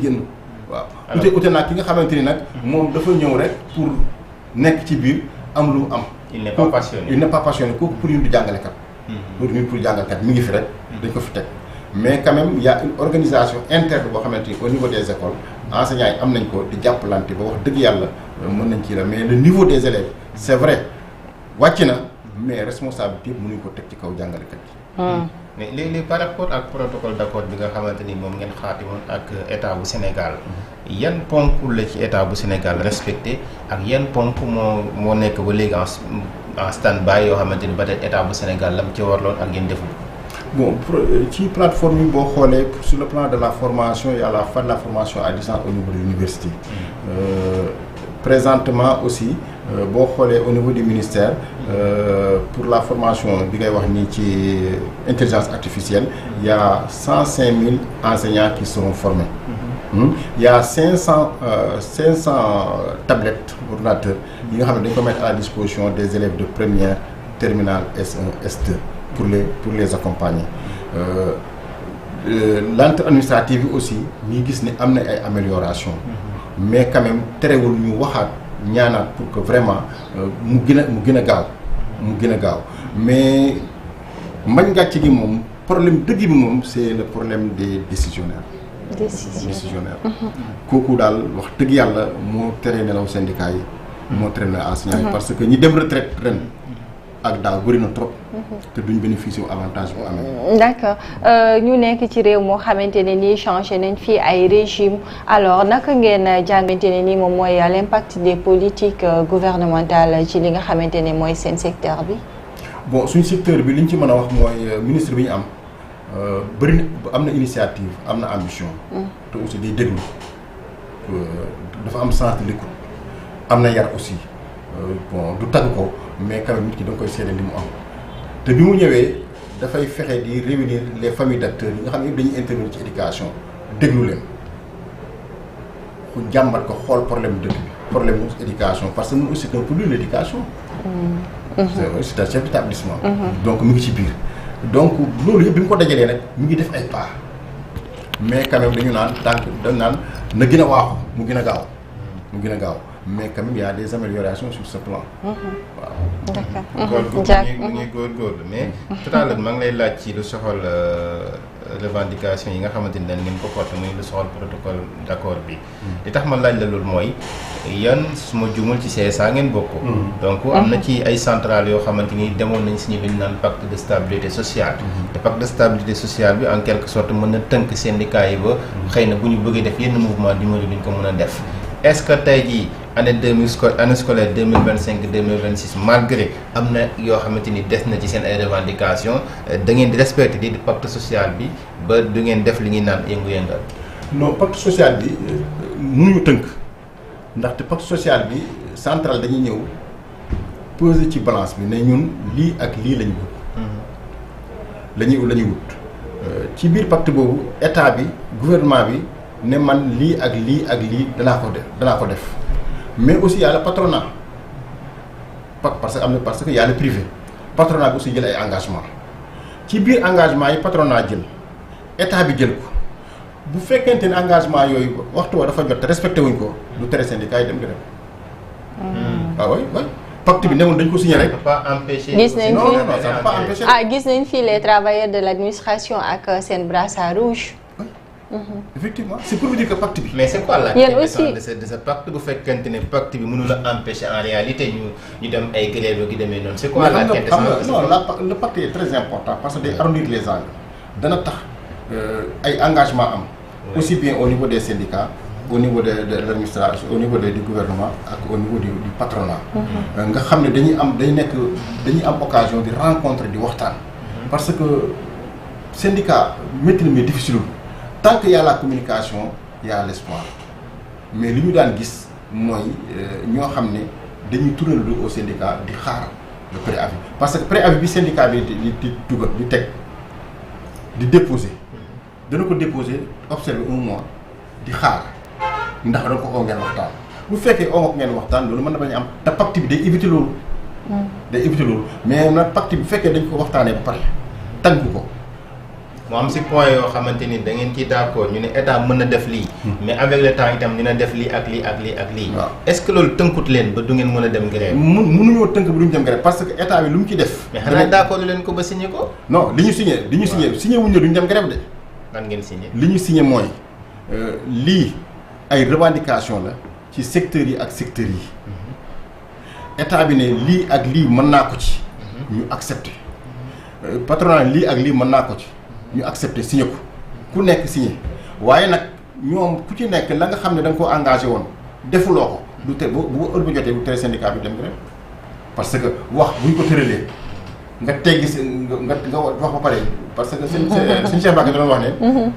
génn waaw ute naa ki nga xamante ni nag moom dafa ñëw rek pour nekk ci biir am lu am. il n'est pas passionné il n'est pas passionné kooku pour ñun du jàngalekat. loolu ñun pour jàngalekat mi ngi fi rek. dañ ko fi teg mais quand même y a une organisation interne boo xamante ni au niveau des écoles enseignants yi am nañ ko di jàppalante ba wax dëgg yàlla mën nañ ci la mais le niveau des élèves c'est vrai wàcc na mais responsabilité yëpp mënuñ ko teg ci kaw jàngalekat yi. mais léegi par rapport ak protocole d'accord bi nga xamante ni moom ngeen xaatimoon ak état bu Sénégal yan ponk la ci état bu Sénégal respecté ak yan ponk moo nekk ba léegi en stand by yoo xamante ni peut-être état bu Sénégal lam ci warloon ak ngeen deful. bon ci plateforme yi boo xoolee sur le plan de la formation il y a la fin de la formation à distance au niveau de l'université. Présentement aussi boo xoolee au niveau du ministère pour la formation bi ngay wax nii ci intelligence artificielle il y a 105 000 enseignants qui seront formés. Il y a 500 tablettes ordinateurs yi nga xam ne dañ ko mettre à la disposition des élèves de première terminale S1 S2 pour les accompagner. L'entrée administrative bi aussi ñi gis ne am na ay améliorations. Mais quand même terewul ñu waxaat ñaanaat pour que vraiment mu gën a gaaw mais mbañ gàcce gi moom problème dëgg bi moom c'est le problème des décisionnaires. décisionnaires. kooku daal wax dëgg yàlla moo tere nelaw syndicat yi. moo tere nelaw enseignants yi parce que ñi dem retraite ren ak daaw bëri na trop. te duñ bénéficier wu avantage bu amee. d'accord ñu nekk ci réew moo xamante ne nii changé nañ fii ay régime alors naka ngeen jàngante ne nii moom mooy l'impact des politiques gouvernementales ci li nga xamante ne mooy seen secteur bi. bon suñu secteur bi li ñu ci mën a wax mooy ministre bi ñu am bëri na am na initiative am na ambition. te aussi day déglu dafa am sens de l'écoute am na yar aussi bon du tagg ko mais quand même nit ki da nga koy seede li mu am. te bi mu ñëwee dafay fexe di réunir les familles d'acteurs yi nga xam ne dañuy intervenir ci éducation déglu leen ku jàmbat ko xool problème dëkk bi problème mu éducation parce que ñun aussi c'est un produit de l'éducation. c'est un chef d'établissement. donc mu ngi ci biir. donc loolu yëpp bi mu ko dajalee nag mu ngi def ay pas mais quand même dañu naan dañ naan na gën a waaxu mu gën a gaaw. mais quand même il y a des améliorations sur ce plan. waaw. d'accord ñu góorgóorlu mais tout à l'heure maa ngi lay laaj ci lu soxal revendication yi nga xamante ni dañ ngeen ko porté muy lu soxal protocole d'accord bi. li tax ma laaj la loolu mooy yan su ma juumul ci CSA ngeen bokk. donc am na ci ay centrales yoo xamante ni demoon nañ signé bi ñu naan pacte de stabilité sociale. te pacte de stabilité sociale bi en quelque sorte mën na tënk syndicats yi ba. xëy na bu ñu bëggee def yenn mouvement d'humeur duñ ko mën a def. est-ce que tey jii année scolaire 2025-2026 malgré am na yoo xamante ni des na ci seen ay revendications da ngeen di respecter di pacte social bi ba du ngeen def li ñuy naan yëngu-yëngal. non pacte social bi mënuñu tënk ndaxte pacte social bi central dañuy ñëw peser ci balance bi ne ñun lii ak lii lañu wut. la ñuy wut ci biir pacte boobu état bi gouvernement bi. ne man lii ak lii ak lii danaa ko def mais aussi y a le patronat parce que y a le privé patronat bi aussi jël ay engagement ci biir engagement yi patronat jël état bi jël ko bu fekkente ne engagement yooyu waxtu wa dafa jot te respecté wuñ ko lu tere syndicat yi dem nga dem. waaw oui pacte bi newul dañ ko signé rek. gis nañ fi gis nañ fi les travailleurs de l'administration ak seen brassard rouge. Effectivement c'est pour vous dire que pacte bi. mais c'est quoi la quintessence de ce pacte bu fekkente ne pacte bi mënul a empêcher en réalité ñu dem ay grève gi demee noonu. c'est quoi la quintessence non le pacte est très important parce que day arrondir les angles dana tax ay engagement am. aussi bien au niveau des syndicats au niveau de l'administration au niveau du gouvernement ak au niveau du patronat. nga xam ne dañuy am occasion di rencontrer di waxtaan. parce que syndicat métti na mais difficile. Tant qu'il y a la communication il y a l'espoir mais li ñu daan gis mooy ñoo xam ne dañuy tourner le dos au syndicat di xaar le préavis parce que préavis bi syndicat bi di dugal di teg di déposer dana ko déposer observer un mois di xaar ndax danga ko oo ngeen waxtaan bu fekkee oo ngeen waxtaan loolu mën na bañ am te pacte bi day éviter loolu. mais nag pacte bi bu fekkee dañ ko waxtaanee ba pare tànk ko mu am si point yoo xamante ni da ngeen ci d'accord ñu ne état mën na def lii. mais avec le temps itam dina def lii ak lii ak lii ak lii. est-ce que loolu tënkut leen ba du ngeen mën a dem grève. mënuñoo tënk ba duñ dem grève parce que état bi lu mu ci def. mais xanaa d'accord leen ko ba signé ko. non li ñu signé wuñ ne duñ dem grève de. lan ngeen signé. li ñu signé mooy lii ay revendication la ci secteurs yi ak secteurs yi état bi ne lii ak lii mën naa ko ci. ñu accepté patronat lii ak lii mën naa ko ci ñu accepté signé ko ku nekk signé waaye nag ñoom ku ci nekk la nga xam ne da nga ko engagé woon defuloo ko du te bu heure bu jotee du tere syndicat bi dem grève parce que wax buñ ko tëralee nga teggi si nga wax ba pare parce que suñu Cheikh Mbacké da doon wax ne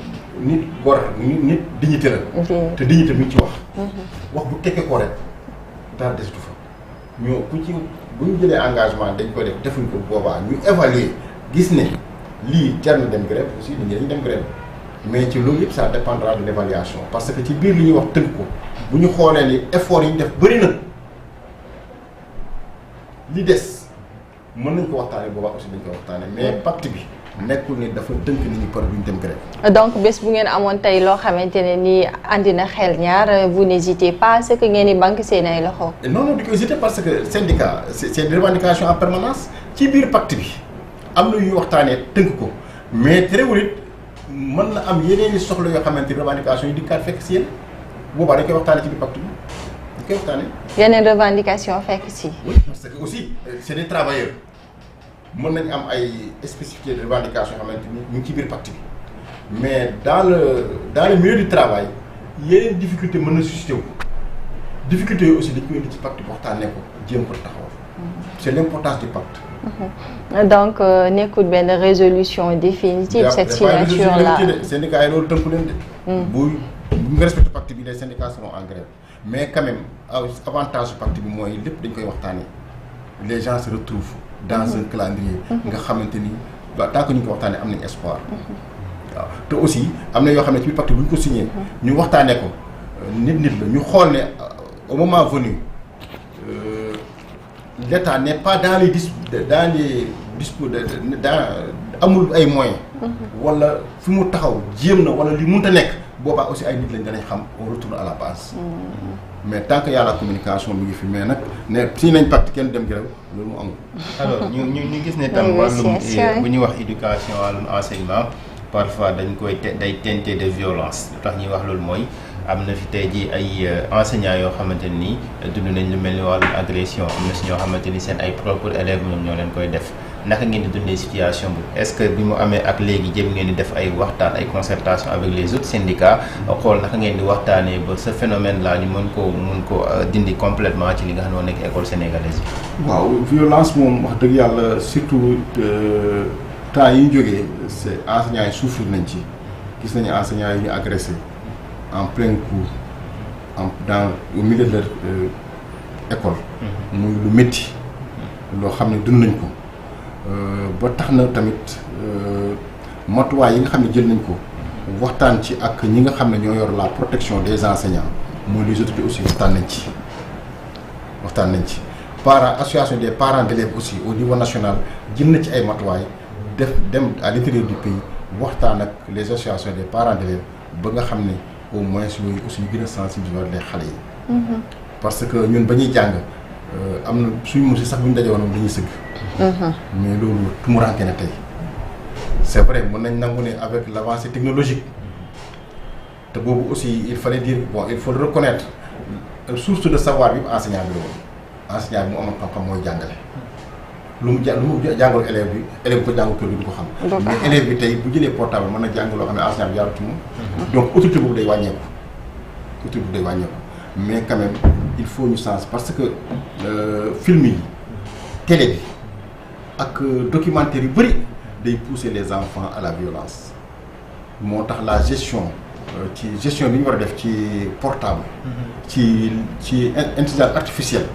nit gor nit dignité la te dignité mi ci wax bu tekkee ko rek dara desatu fa ñoo ku ci bu ñu jëlee engagement dañ koy def defuñ ko boobaa ñu évaluer gis ne lii jar na dem grève aussi nit ñi dañu dem grève mais ci loolu yëpp ça dépendra de l'évaluation parce que ci biir li ñuy wax tënk ko bu ñu xoolee ni effort yi ñu def bëri na li des mën nañ ko waxtaanee boobaa aussi dañ ko waxtaanee mais pacte bi nekkul ne dafa tënk nit ñi par duñ dem grève. donc bés bu ngeen amoon tey loo xamante ne nii andi na xel ñaar vous n'hésitez pas ce que ngeen di banque seen ay loxo. non di ko hésiter parce que syndicat c'est des revendications en permanence ci biir pacte bi am na yu waxtaanee tënk ko mais terewul it mën na am yeneen i soxla yoo xamante ni revendications yi di kaat fekk si yéen boobaa dañ koy waxtaanee ci biir pacte bi dañ koy waxtaanee. yeneen revendication fekk si. oui parce que aussi c'est des travailleurs. mën nañu am ay spécificités de revendication yoo xamante ni ñu ngi ci biir pacte bi mais dans le milieu du travail yeneen difficulté mën na suscité wu difficulté yooyu aussi dañ koy indi ci pacte bi waxtaanee ko jéem ko taxawal. c'est l'importance du pacte. donc nekkul benn résolution définitive cette signature là. syndicats yi loolu tënku leen de. bu nga respecté pacte bi les syndicats seront en grève mais quand même avantage pacte bi mooy lépp dañ koy waxtaanee les gens se retrouvent dans un calendrier nga xamante ni waaw tant que ñu ko waxtaanee am nañ espoir waaw te aussi am na yoo xam ne ci biir pacte bu ñu ko signé ñu waxtaanee ko nit la ñu xool ne au moment venu l'État n'est pas dans les discours amul ay moyens wala fi mu taxaw jéem na wala li mënta nekk boobaa aussi ay nit lañ danañ xam on retourne à la base mais tant que y a la communication mi ngi fi mais nag ne si nañ pacte kenn dem grève loolu mu amul. alors ñu gis ne tam wàllum bu ñuy wax éducation wàllum enseignement parfois dañ koy day teinté de violence lu tax ñuy wax loolu mooy am na fi tey jii ay enseignants yoo xamante ni dund nañ lu mel ni wàllum agression am na si ñoo xamante ni seen ay propres élèves ñoom ñoo leen koy def naka ngeen di dundee situation bi est-ce que bi mu amee ak léegi jëm ngeen di def ay waxtaan ay concertation avec les autres syndicats xool naka ngeen di waxtaanee ba ce phénomène là ñu mën ko dindi complètement ci li nga xam ne moo nekk école sénégalaise bi. waaw violence moom wax dëgg yàlla surtout temps yi ñu jógee c'est enseignants yi souffrir nañ ci gis nañu enseignants yi ñu agressé en plein cours au milieu de leur école. muy lu métti loo xam ne dund nañ ko. ba tax na tamit matuwaay yi nga xam ne jël nañ ko waxtaan ci ak ñi nga xam ne ñoo yor la protection des enseignants mooy les autorités aussi waxtaan nañ ci association des parents d'élèves aussi au niveau national jël na ci ay matuwaay dem à l'intérieur du pays waxtaan ak les associations des parents d'élèves ba nga xam ne au moins yooyu aussi ñu gën a sensibiliser les xale yi parce que ñun ba ñuy jàng am na suñu monsieur sax bu ñu daje woon dañuy sëgg mais loolu tumuranke na tey c'est vrai mën nañ nangu ne avec l'avancée technologique te boobu aussi il fallait dire bon il faut le reconnaître source de savoir bi enseignant bi la woon enseignant bi mu amoon xam-xam mooy jàngale lu mu jàngal élève bi ko jàngal kër gi du ko xam mais élève bi tey bu jëlee portable mën na jàng loo xam ne enseignant bi jaaratu moom donc autorité boobu day wàññeeku mais quand même il faut ñu sens parce que film yi télé bi ak documentaire yu bëri day pousser les enfants à la violence moo tax la gestion bi ñu war a def ci portable ci intelligence artificielle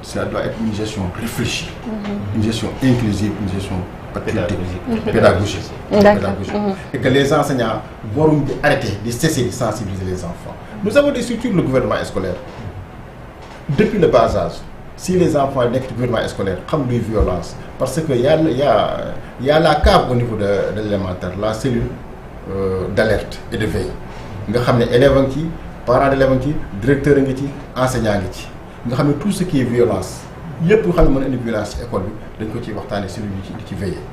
ça doit être une gestion réfléchie une gestion inclusive une gestion pédagogique et que les enseignants waruñ di arrêter di cesser de sensibiliser les enfants nous avons des structures le gouvernement scolaire depuis le bas âge si les enfants nekk ci gouvernement scolaire xam luy violence parce que y a la CAB au niveau de l'élémentaire, la cellule d'alerte et de veille nga xam ne élève a ngi ci parents d'élèves a ngi ci directeur a ngi ci enseignant ngi ci nga xam ne tout ce qui est violence yëpp nga xam ne mën a indi violence ci école bi dañ ko ciy waxtaanee cellule yi di ci veiller.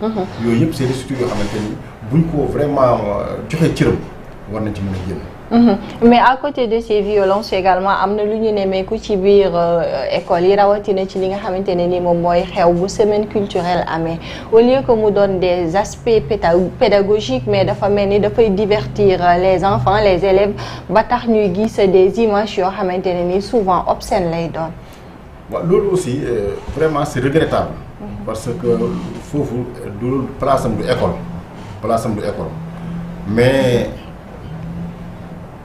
yooyu yëpp c'est des structures yoo xamante ni buñ ko vraiment joxee cëram war nañ ci mën a génn. mais à côté de ces violences également am na lu ñu nemmeeku ci biir école yi rawatina ci li nga xamante ne ni moom mooy xew bu semaine culturelle amee au lieu que mu doon des aspects pédagogiques mais dafa mel ni dafay divertir les enfants les élèves ba tax ñuy gis des images yoo xamante ne ni souvent obscènes lay doon. waaw loolu aussi vraiment c'est regrettable. parce que foofu du place am du école mais.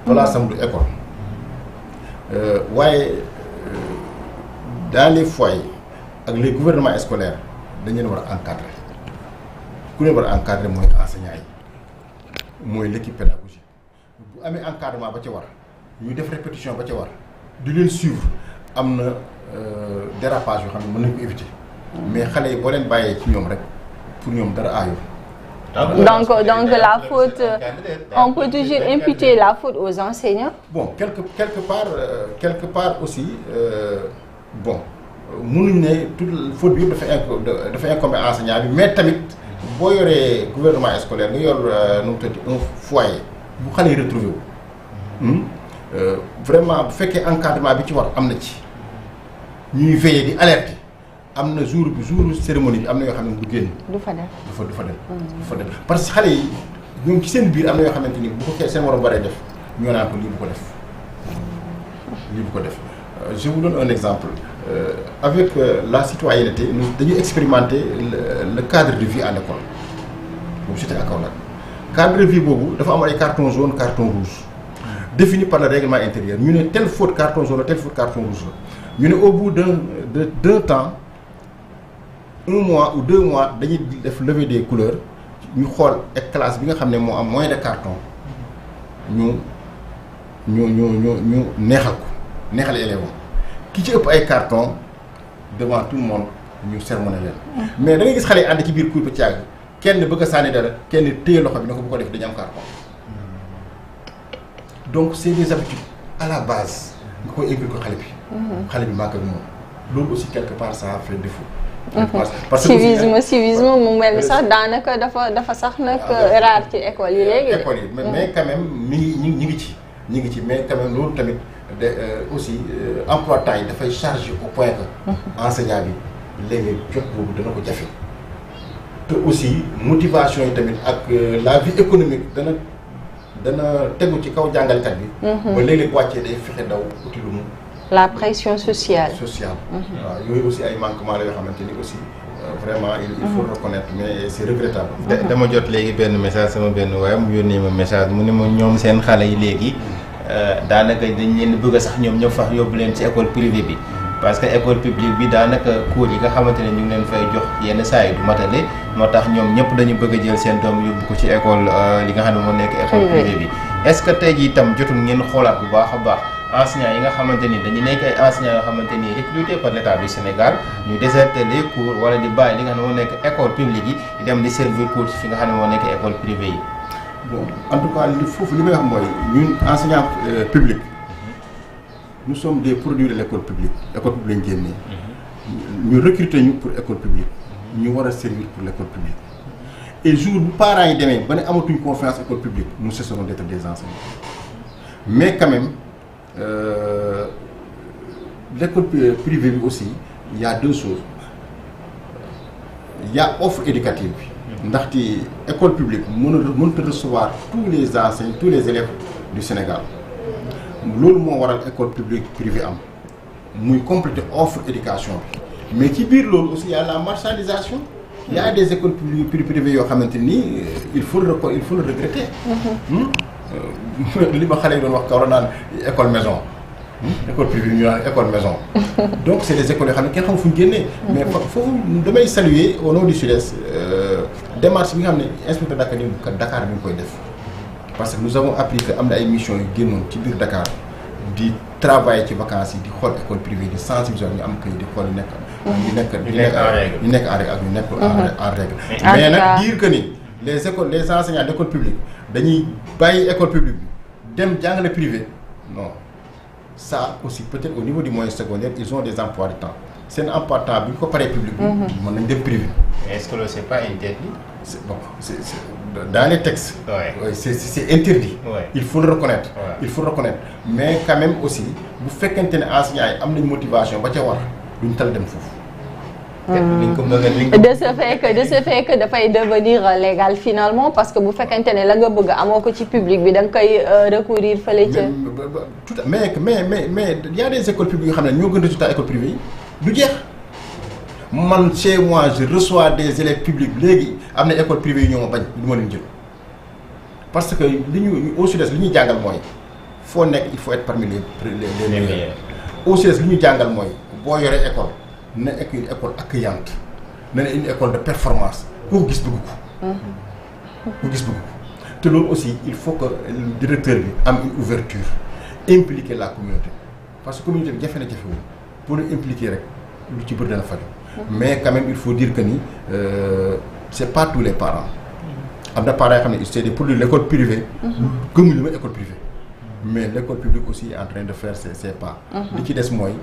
place am du école waaye dans les foyers ak les gouvernements scolaires dañu leen war a encadrer ku leen war a encadrer mooy enseignants yi mooy l'équipe pédagogique bu amee encadrement ba ca war ñu def répétition ba ca war di leen suivre am na dérapage yoo xam ne mën nañu ko éviter mais xale yi boo leen bàyyee ci ñoom rek pour ñoom dara aayul. Donc la faute, on peut toujours imputer la faute aux enseignants. Bon, quelque part aussi, bon, mënuñ ne toute faute bi dafa incomber enseignant bi mais tamit boo yoree gouvernement scolaire nga yor nu mu tudd un foyer bu xale yi retrouvé wu vraiment bu fekkee encadrement bi ci war am na ci ñuy veiller di alerter. am na jour cérémonie bi am na yoo xam ne du génn. du fa dem parce que xale yi ñoom ci seen biir am na yoo xamante ni bu ko seen waroon waree def ñoo naan ko lii bu ko def je vous donne un exemple avec la citoyenneté nous dañuy expérimenter le cadre de vie à l'école boobu c'était à Kaolack cadre de vie boobu dafa am ay carton jaune carton rouge défini par le règlement intérieur ñu ne telle faute carton jaune la telle faute carton rouge la ñu ne au bout d'un temps. 1 mois ou 2 mois dañuy def levée des couleurs ñu xool ak classe bi nga xam ne moo am moins de carton ñu neexal élèves ki ci ëpp ay carton devant tout le monde ñu sermonné leen mais da ngay gis xale yi ànd ci biir cour ba caag kenn bëgg a sànni dara kenn téye loxo bi ne ko bu ko def dañu am carton donc c'est des habitudes à la base nga koy inculquer xale bi màgg ak moom loolu aussi quelque part ça fait défaut. parce que civisme mu mel ni sax daanaka dafa sax nag raar ci école yi léegi. école yi mais quand même ñi ngi ci mais quand même loolu tamit aussi emploi temps yi dafay chargé au point que enseignant bi léegi jot boobu dana ko jafe te aussi motivation yi tamit ak la vie économique dana tegu ci kaw jàngalkat bi. ba léeg-léeg wàccee day fexe daw uti lu mu. la pression sociale. waaw yooyu aussi ay manquements la yoo xamante ni aussi vraiment il faut reconnaître mais c'est regrettable. dama jot léegi benn message sama benn waaye mu yónnee ma message mu ne ma ñoom seen xale yi léegi daanaka dañ leen bëgg a sax ñoom ñoo fax yóbbu leen ci école privée bi. parce que école publique bi daanaka cours yi nga xamante ne ñu ngi leen fay jox yenn saa yi du matale moo tax ñoom ñëpp dañu bëgg a jël seen doom yóbbu ko ci école li nga xam ne moo nekk école privée bi. est-ce que tey jii itam jotul ngeen xoolaat bu baax a baax. enseignants yi nga xamante ni dañu nekk ay enseignants yoo xamante ni recrutés par l'État du Sénégal ñu déserter les cours wala di bàyyi li nga xam ne moo nekk école publique yi di dem di servir cours fi nga xam ne moo nekk école privée yi. bon en tout cas foofu li may wax mooy ñun enseignants publics nous sommes des produits de l'école publique lañ génnee. ñu recruter ñu pour école publique ñu war a servir pour l'école publique et jour bu parents yi demee ba ne amatuñ confiance école publique nous cesserons d'être des enseignants mais quand même. L'école privée bi aussi il y a 2 choses il y a offre éducative bi ndaxte école publique mënut a recevoir tous les enseignants tous les élèves du Sénégal loolu moo waral école publique privée am muy compléter offre éducation bi mais ci biir loolu aussi il y a la marchandisation il y a des écoles privées yoo xamante ni il faut le regretter. li ma xale yi doon wax kaw la naan école maison école privée ñu naan école maison donc c'est des écoles yoo xam ne kenn xamul fu ñu génnee mais foofu damay saluer au nom du Sud-Est démarche bi nga xam ne inspecteur d'académie Dakar bi ñu koy def parce que nous avons appris que am na ay missions yu génnoon ci biir Dakar di travailler ci vacances yi di xool école privée di sensibiliser ñu am kay di xool ñu nekk en règle ak ñu nekk en règle mais nag dire que ni les enseignants d'école publique dañuy bàyyi école publique bi dem jàngale privé non ça aussi peut-être au niveau du moyen secondaire ils ont des emplois de temps seen emploi de temps bi ñu ko paree public bi mën nañ dem privé. Est-ce que c'est pas interdit? Bon, dans les textes, c'est interdit. Ouais. Il faut le reconnaître. Ouais. Il faut le reconnaître. Mais quand même aussi, vous faites qu'un enseignant a une motivation, vous avez une telle de ce fait que dafay devenir légal finalement parce que bu fekkente ne la nga bëgg amoo ko ci public bi da nga koy recourir fële ca. mais il y a des écoles publiques yoo xam ne ñoo gën a résultat école privée yi du jeex. Man chez moi je reçois des élèves publics léegi am na école privée yi ñoo ma bañ du ma leen jël parce que li ñu au sud-est li ñuy jàngal mooy foo nekk il faut être parmi les meilleurs. Au sud-est li ñuy jàngal mooy boo yoree école na nekk une école accueillante na ne une école de performance ku ko gis bëgg ko. ku gis bëgg ko te loolu aussi il faut que le directeur bi am une ouverture impliquer la communauté parce que communauté bi jafe na jafewul pour ñu impliquer rek lu ci bëri dana faju. Mais quand même il faut dire que ni c'est pas tous les parents. am na parents yoo xam ne c'est des produits de l'école privée. gëmuñu ma école privée. mais l'école publique aussi est en train de faire ses pas. li ci des mooy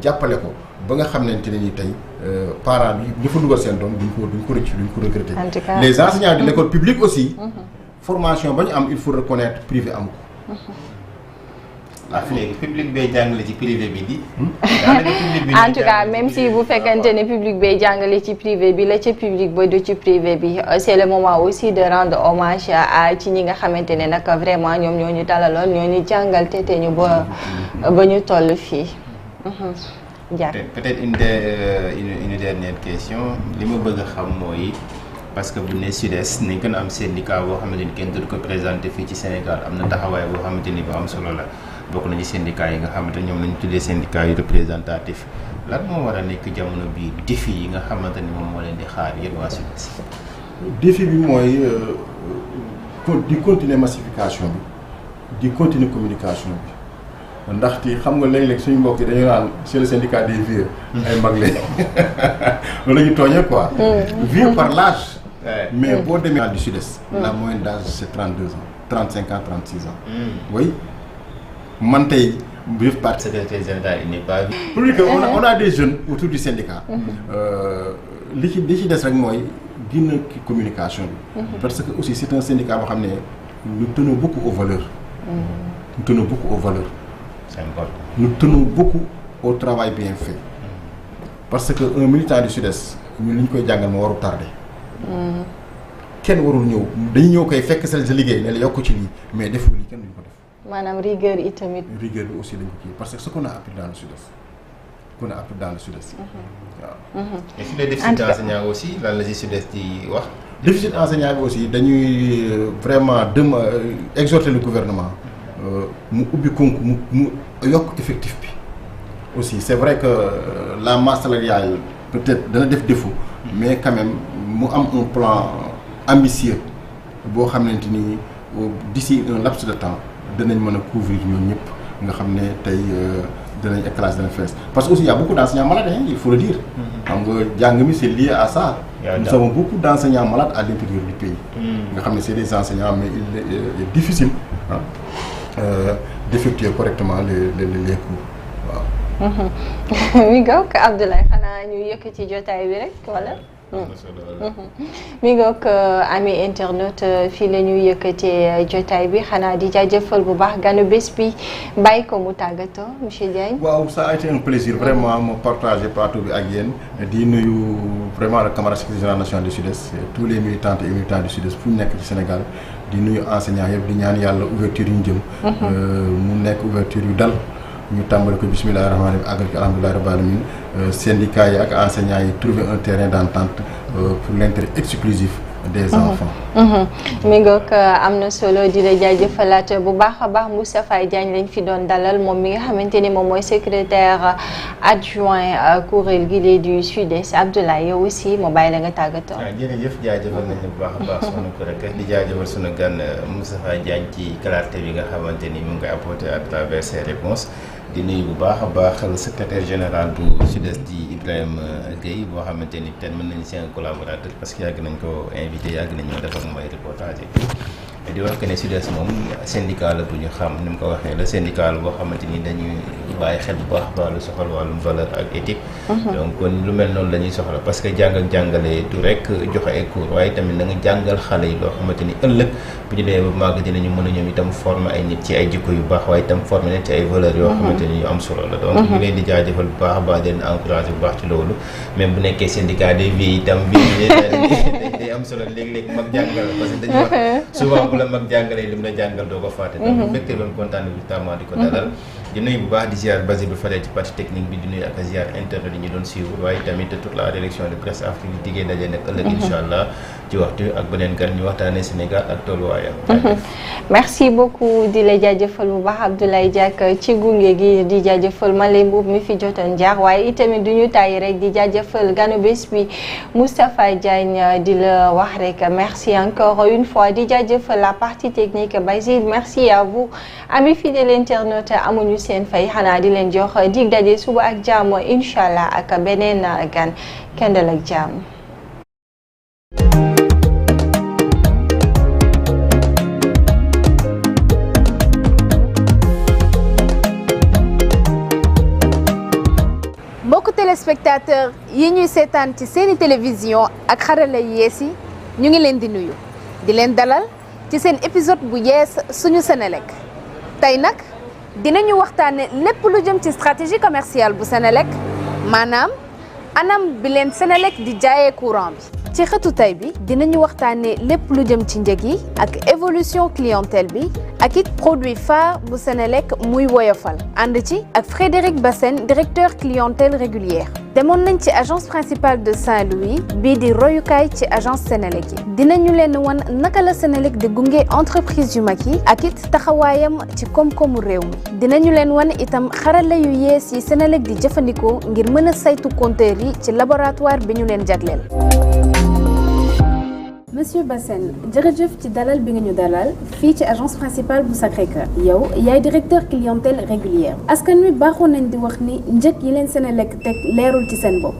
jàppale ko ba nga xamante ne ni tey parents bi ñu fa dugal seen doom duñ ko rëcc duñ ko regretter. Les enseignants de l'école publique aussi. formation ba ñu am il faut reconnaître privé am ko. léegi public bay jàngale ci privé bi di. En tout cas même si bu fekkente ne public bay jàngale ci privé bi la ca public ba du ci privé bi c'est le moment aussi de rendre hommage à ci ñi nga xamante ne nag vraiment ñoom ñoo ñu dalaloon ñoo ñu jàngal te ñu ba ñu toll fii. Peut-être une dernière question li ma bëgg a xam mooy parce que bu ne Sud-Est nañ gën a am syndicat boo xamante ni kenn du ko présenté fii ci Sénégal am na taxawaay boo xamante ni bu am solo la. bokk na ci syndicat yi nga xamante ñoom lañu tuddee syndicat yu représentatif lan moo war a nekk jamono bii défi yi nga xamante ni moom moo leen di xaar yéen waa SUDES. défi bi mooy di continuer massification bi di continuer communication bi ndaxte xam nga léeg-léeg suñu mbokk yi dañu naan c'est le syndicat des vieux. ay mag lañ loolu la ñu tooñee quoi. vieux par l'âge. mais boo demee du Sud-Est. la moyenne d'âge c'est 32 ans 35 ans 36 ans. oui. man tey bu def partie secrétaire général il n'est pas. pour dire que on a des jeunes autour du syndicat. li ci des rek mooy gën a communication bi. parce que aussi c'est un syndicat boo xam ne nous tenons beaucoup aux valeurs. nous tenons beaucoup aux valeurs. c'est important. nous tenons beaucoup au travail bien fait. parce que un militant du Sud-Est ñun li ñu koy jàngal moo waru tardé. kenn warul ñëw dañu ñëw koy fekk sa liggéey ne la yokk ci lii mais deful lii kenn duñu ko def. maanaam rigueur yi tamit. rigueur bi aussi lañ ko kii parce que ce qu'on a appris dans le Sud-Est waaw. et sur les déficits d'enseignants aussi lan la ci Sud-Est di wax. déficit enseignant bi aussi dañuy vraiment exhorter le gouvernement mu ubbi concours mu yokk effectif bi aussi c'est vrai que la masse salariale peut-être dana def défaut mais quand même mu am un plan ambitieux boo xamante ni d'ici un laps de temps. danañ mën a couvrir ñoom ñëpp nga xam ne tey danañ classe dana fees parce que aussi il y a beaucoup d'enseignants malades il faut le dire. xam nga jàng mi c'est lié à ça. nous avons beaucoup d'enseignants malades à l'intérieur du pays. nga xam ne c'est des enseignants mais il est difficile d'effectuer correctement les cours waaw. mi ngoog Abdoulaye xanaa ñu yëkkati jotaay bi rek wala. mi ngoog ami internet fii la ñuy yëkkatee jotaay bi xanaa di jaajëfal bu baax ganu bés bi bàyyi ko mu tàggatoo monsieur Diagne. waaw ça a été un plaisir vraiment ma partager plateau bi ak yéen di nuyu vraiment le camarade secrétaire général national du Sud-Est tous les militantes et militants du Sud-Est fu ñu nekk ci Sénégal di nuyu enseignants yëpp di ñaan yàlla ouverture yu ñu jëm. mu nekk ouverture yu dal. ñu tàmbali ko bismillahi rahmaani rahiim àggal ko alhamdulillahi rabbil alamin syndicats yi ak enseignants yi trouver un terrain d'entente pour l'intérêt exclusif des enfants. mi ngoog am na solo di la jaajëfalaat bu baax a baax Moustapha Diagne lañ fi doon dalal moom mi nga xamante ni moom mooy secrétaire adjoint kuréel gi lee du Sud-Est Abdoulaye yow aussi moo bàyyi la nga tàggatoo. waaw jërëjëf jaajëfal nañ la bu baax a baax soxna ko rek di jaajëfal sunu gan Moustapha Diagne ci clarté bi nga xamante ni mu ngi koy apporter à travers ses réponses di nuyu bu baax a baax le secrétaire général bu SUDES di Ibrahima Gueye boo xamante ni peut-être mën nañu seen collaborateur parce que yàgg nañ ko invité yàgg nañoo def ak mooy reportage yi di wax que ne SUDES moom syndicat la bu ñu xam ni mu ko waxee la syndicat la boo xamante ni dañuy bàyyi xel bu baax ba lu soxal wàllum valeur ak éthique. donc kon lu mel noonu la ñuy soxla parce que jàng ak jàngale du rek joxe ay cours waaye tamit da nga jàngal xale yi loo xamante ni ëllëg bu ñu demee ba màgg dinañu mën a ñoom itam former ay nit ci ay jikko yu baax waaye itam former leen ci ay valeurs yoo xamante ni yu am solo la. donc ñu leen di jaajëfal bu baax a baax di leen encouragé bu baax ci loolu même bu nekkee syndicat des vies itam bii day am solo léeg-léeg mag jàngal parce que dañu wax souvent bu la mag jàngalee li mu la jàngal doo ko fàtte. donc mbégte loon kontaan bi tellement di ko dalal di nuyu bu baax di ziar Basile bu faree ci partie technique bi di nuyu ak ziar internet yi ñu doon suivre waaye tamit toute la rédaction de Presse Afrique di diggee daje nag ëllëg incha allah ci waxtu ak beneen gan ñu waxtaanee Sénégal ak tolluwaayam. merci beaucoup di la jaajëfal bu baax Abdoulaye Diack ci gunge gi di jaajëfal Malé Mboup mi fi jotoon jaar waaye itamit du ñu tàyyi rek di jaajëfal ganu bés bi Moustapha Diagne di la wax rek merci encore une fois di jaajëfal la partie technique Basile merci à vous amis fidèles internautes amuñu seen fay xanaa di leen jox dig daje suba ak jàmm incha allah ak beneen gan kendal ak jàmm. mbokku téléspectateur yi ñuy seetaan ci seeni télévision ak xarala yees yi ñu ngi leen di nuyu di leen dalal ci seen épisode bu yees suñu Senelec tey nag dinañu waxtaane lépp lu jëm ci stratégie commerciale bu Senelec maanaam anam bi leen Senelec di jaayee courant bi ci xëtu tey bi dinañu waxtaane lépp lu jëm ci njëg yi ak évolution clientèle bi ak it produit phare bu Senelec muy woyofal ànd ci ak Frédéric Bassène directeur clientèle régulière demoon nañ ci agence principale de Saint-Louis bii di royukaay ci agence Senelec yi dinañu leen wan naka la Senelec di gunge entreprise yu mag yi ak it taxawaayam ci koom-koomu réew mi dinañu leen wan itam xarala yu yees yi Senelec di jëfandikoo ngir mën a saytu compteur yi ci laboratoire bi ñu leen jagleel. Monsieur Bassène jërëjëf ci dalal bi nga ñu dalal fii ci agence principale bu Sacré-Cœur yow yaay directeur clientèle régulière askan wi baaxoo nañ di wax ni njëg yi leen Senelec teg leerul ci seen bopp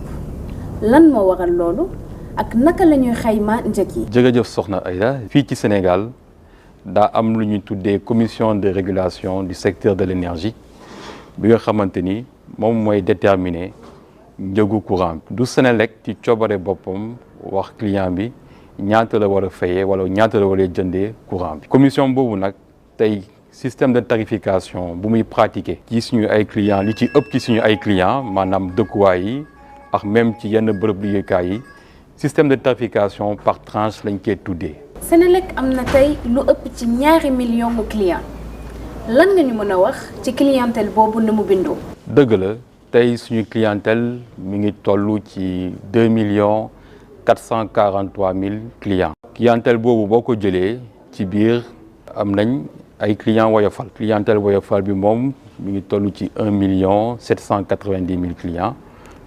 lan moo waral loolu ak naka la ñuy xayma njëg yi. jërëjëf soxna Aïda fii ci Sénégal daa am lu ñuy tuddee commission de régulation du secteur de l'énergie bi nga xamante ni moom mooy déterminer njëgu courant bi du Senelec ci coobare boppam wax client bi ñaata la war a fayee wala ñaata la war a jëndee courant bi. commission boobu nag tey système de tarification bu muy pratiquer ci suñu ay clients li ci ëpp ci suñu ay clients maanaam dëkkuwaay yi ak même ci yenn bërëb liggéeykaay yi système de tarification par tranche lañ koy tuddee. Senelec am na tey lu ëpp ci 2 millions de clients lan nga ñu mën a wax ci clientèle boobu ni mu bindoo. dëgg la tey suñu clientèle mi ngi toll ci 2,443,000 clients. clientèle boobu boo ko jëlee ci biir am nañ ay clients woyofal. clientèle woyofal bi moom mi ngi toll ci 1,790,000 clients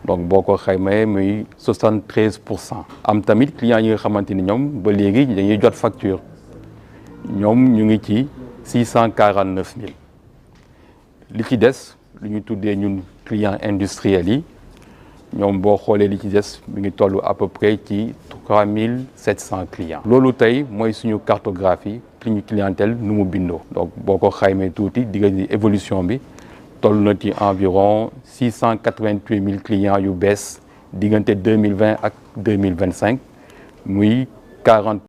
donc boo ko xaymee muy 73%. am tamit clients yi nga xamante ni ñoom ba léegi dañuy jot facture ñoom ñu ngi ci 649,000 li ci des lu ñu tuddee ñun clients industriels yi. ñoom boo xoolee li ci des mi ngi toll à peu près ci 3,700 clients. loolu tey mooy suñu cartographie suñu clientèle nu mu bindoo. donc boo ko xaymee tuuti diggante évolution bi toll na ci environ 688,000 clients yu bees diggante 2020 ak 2025 muy 40.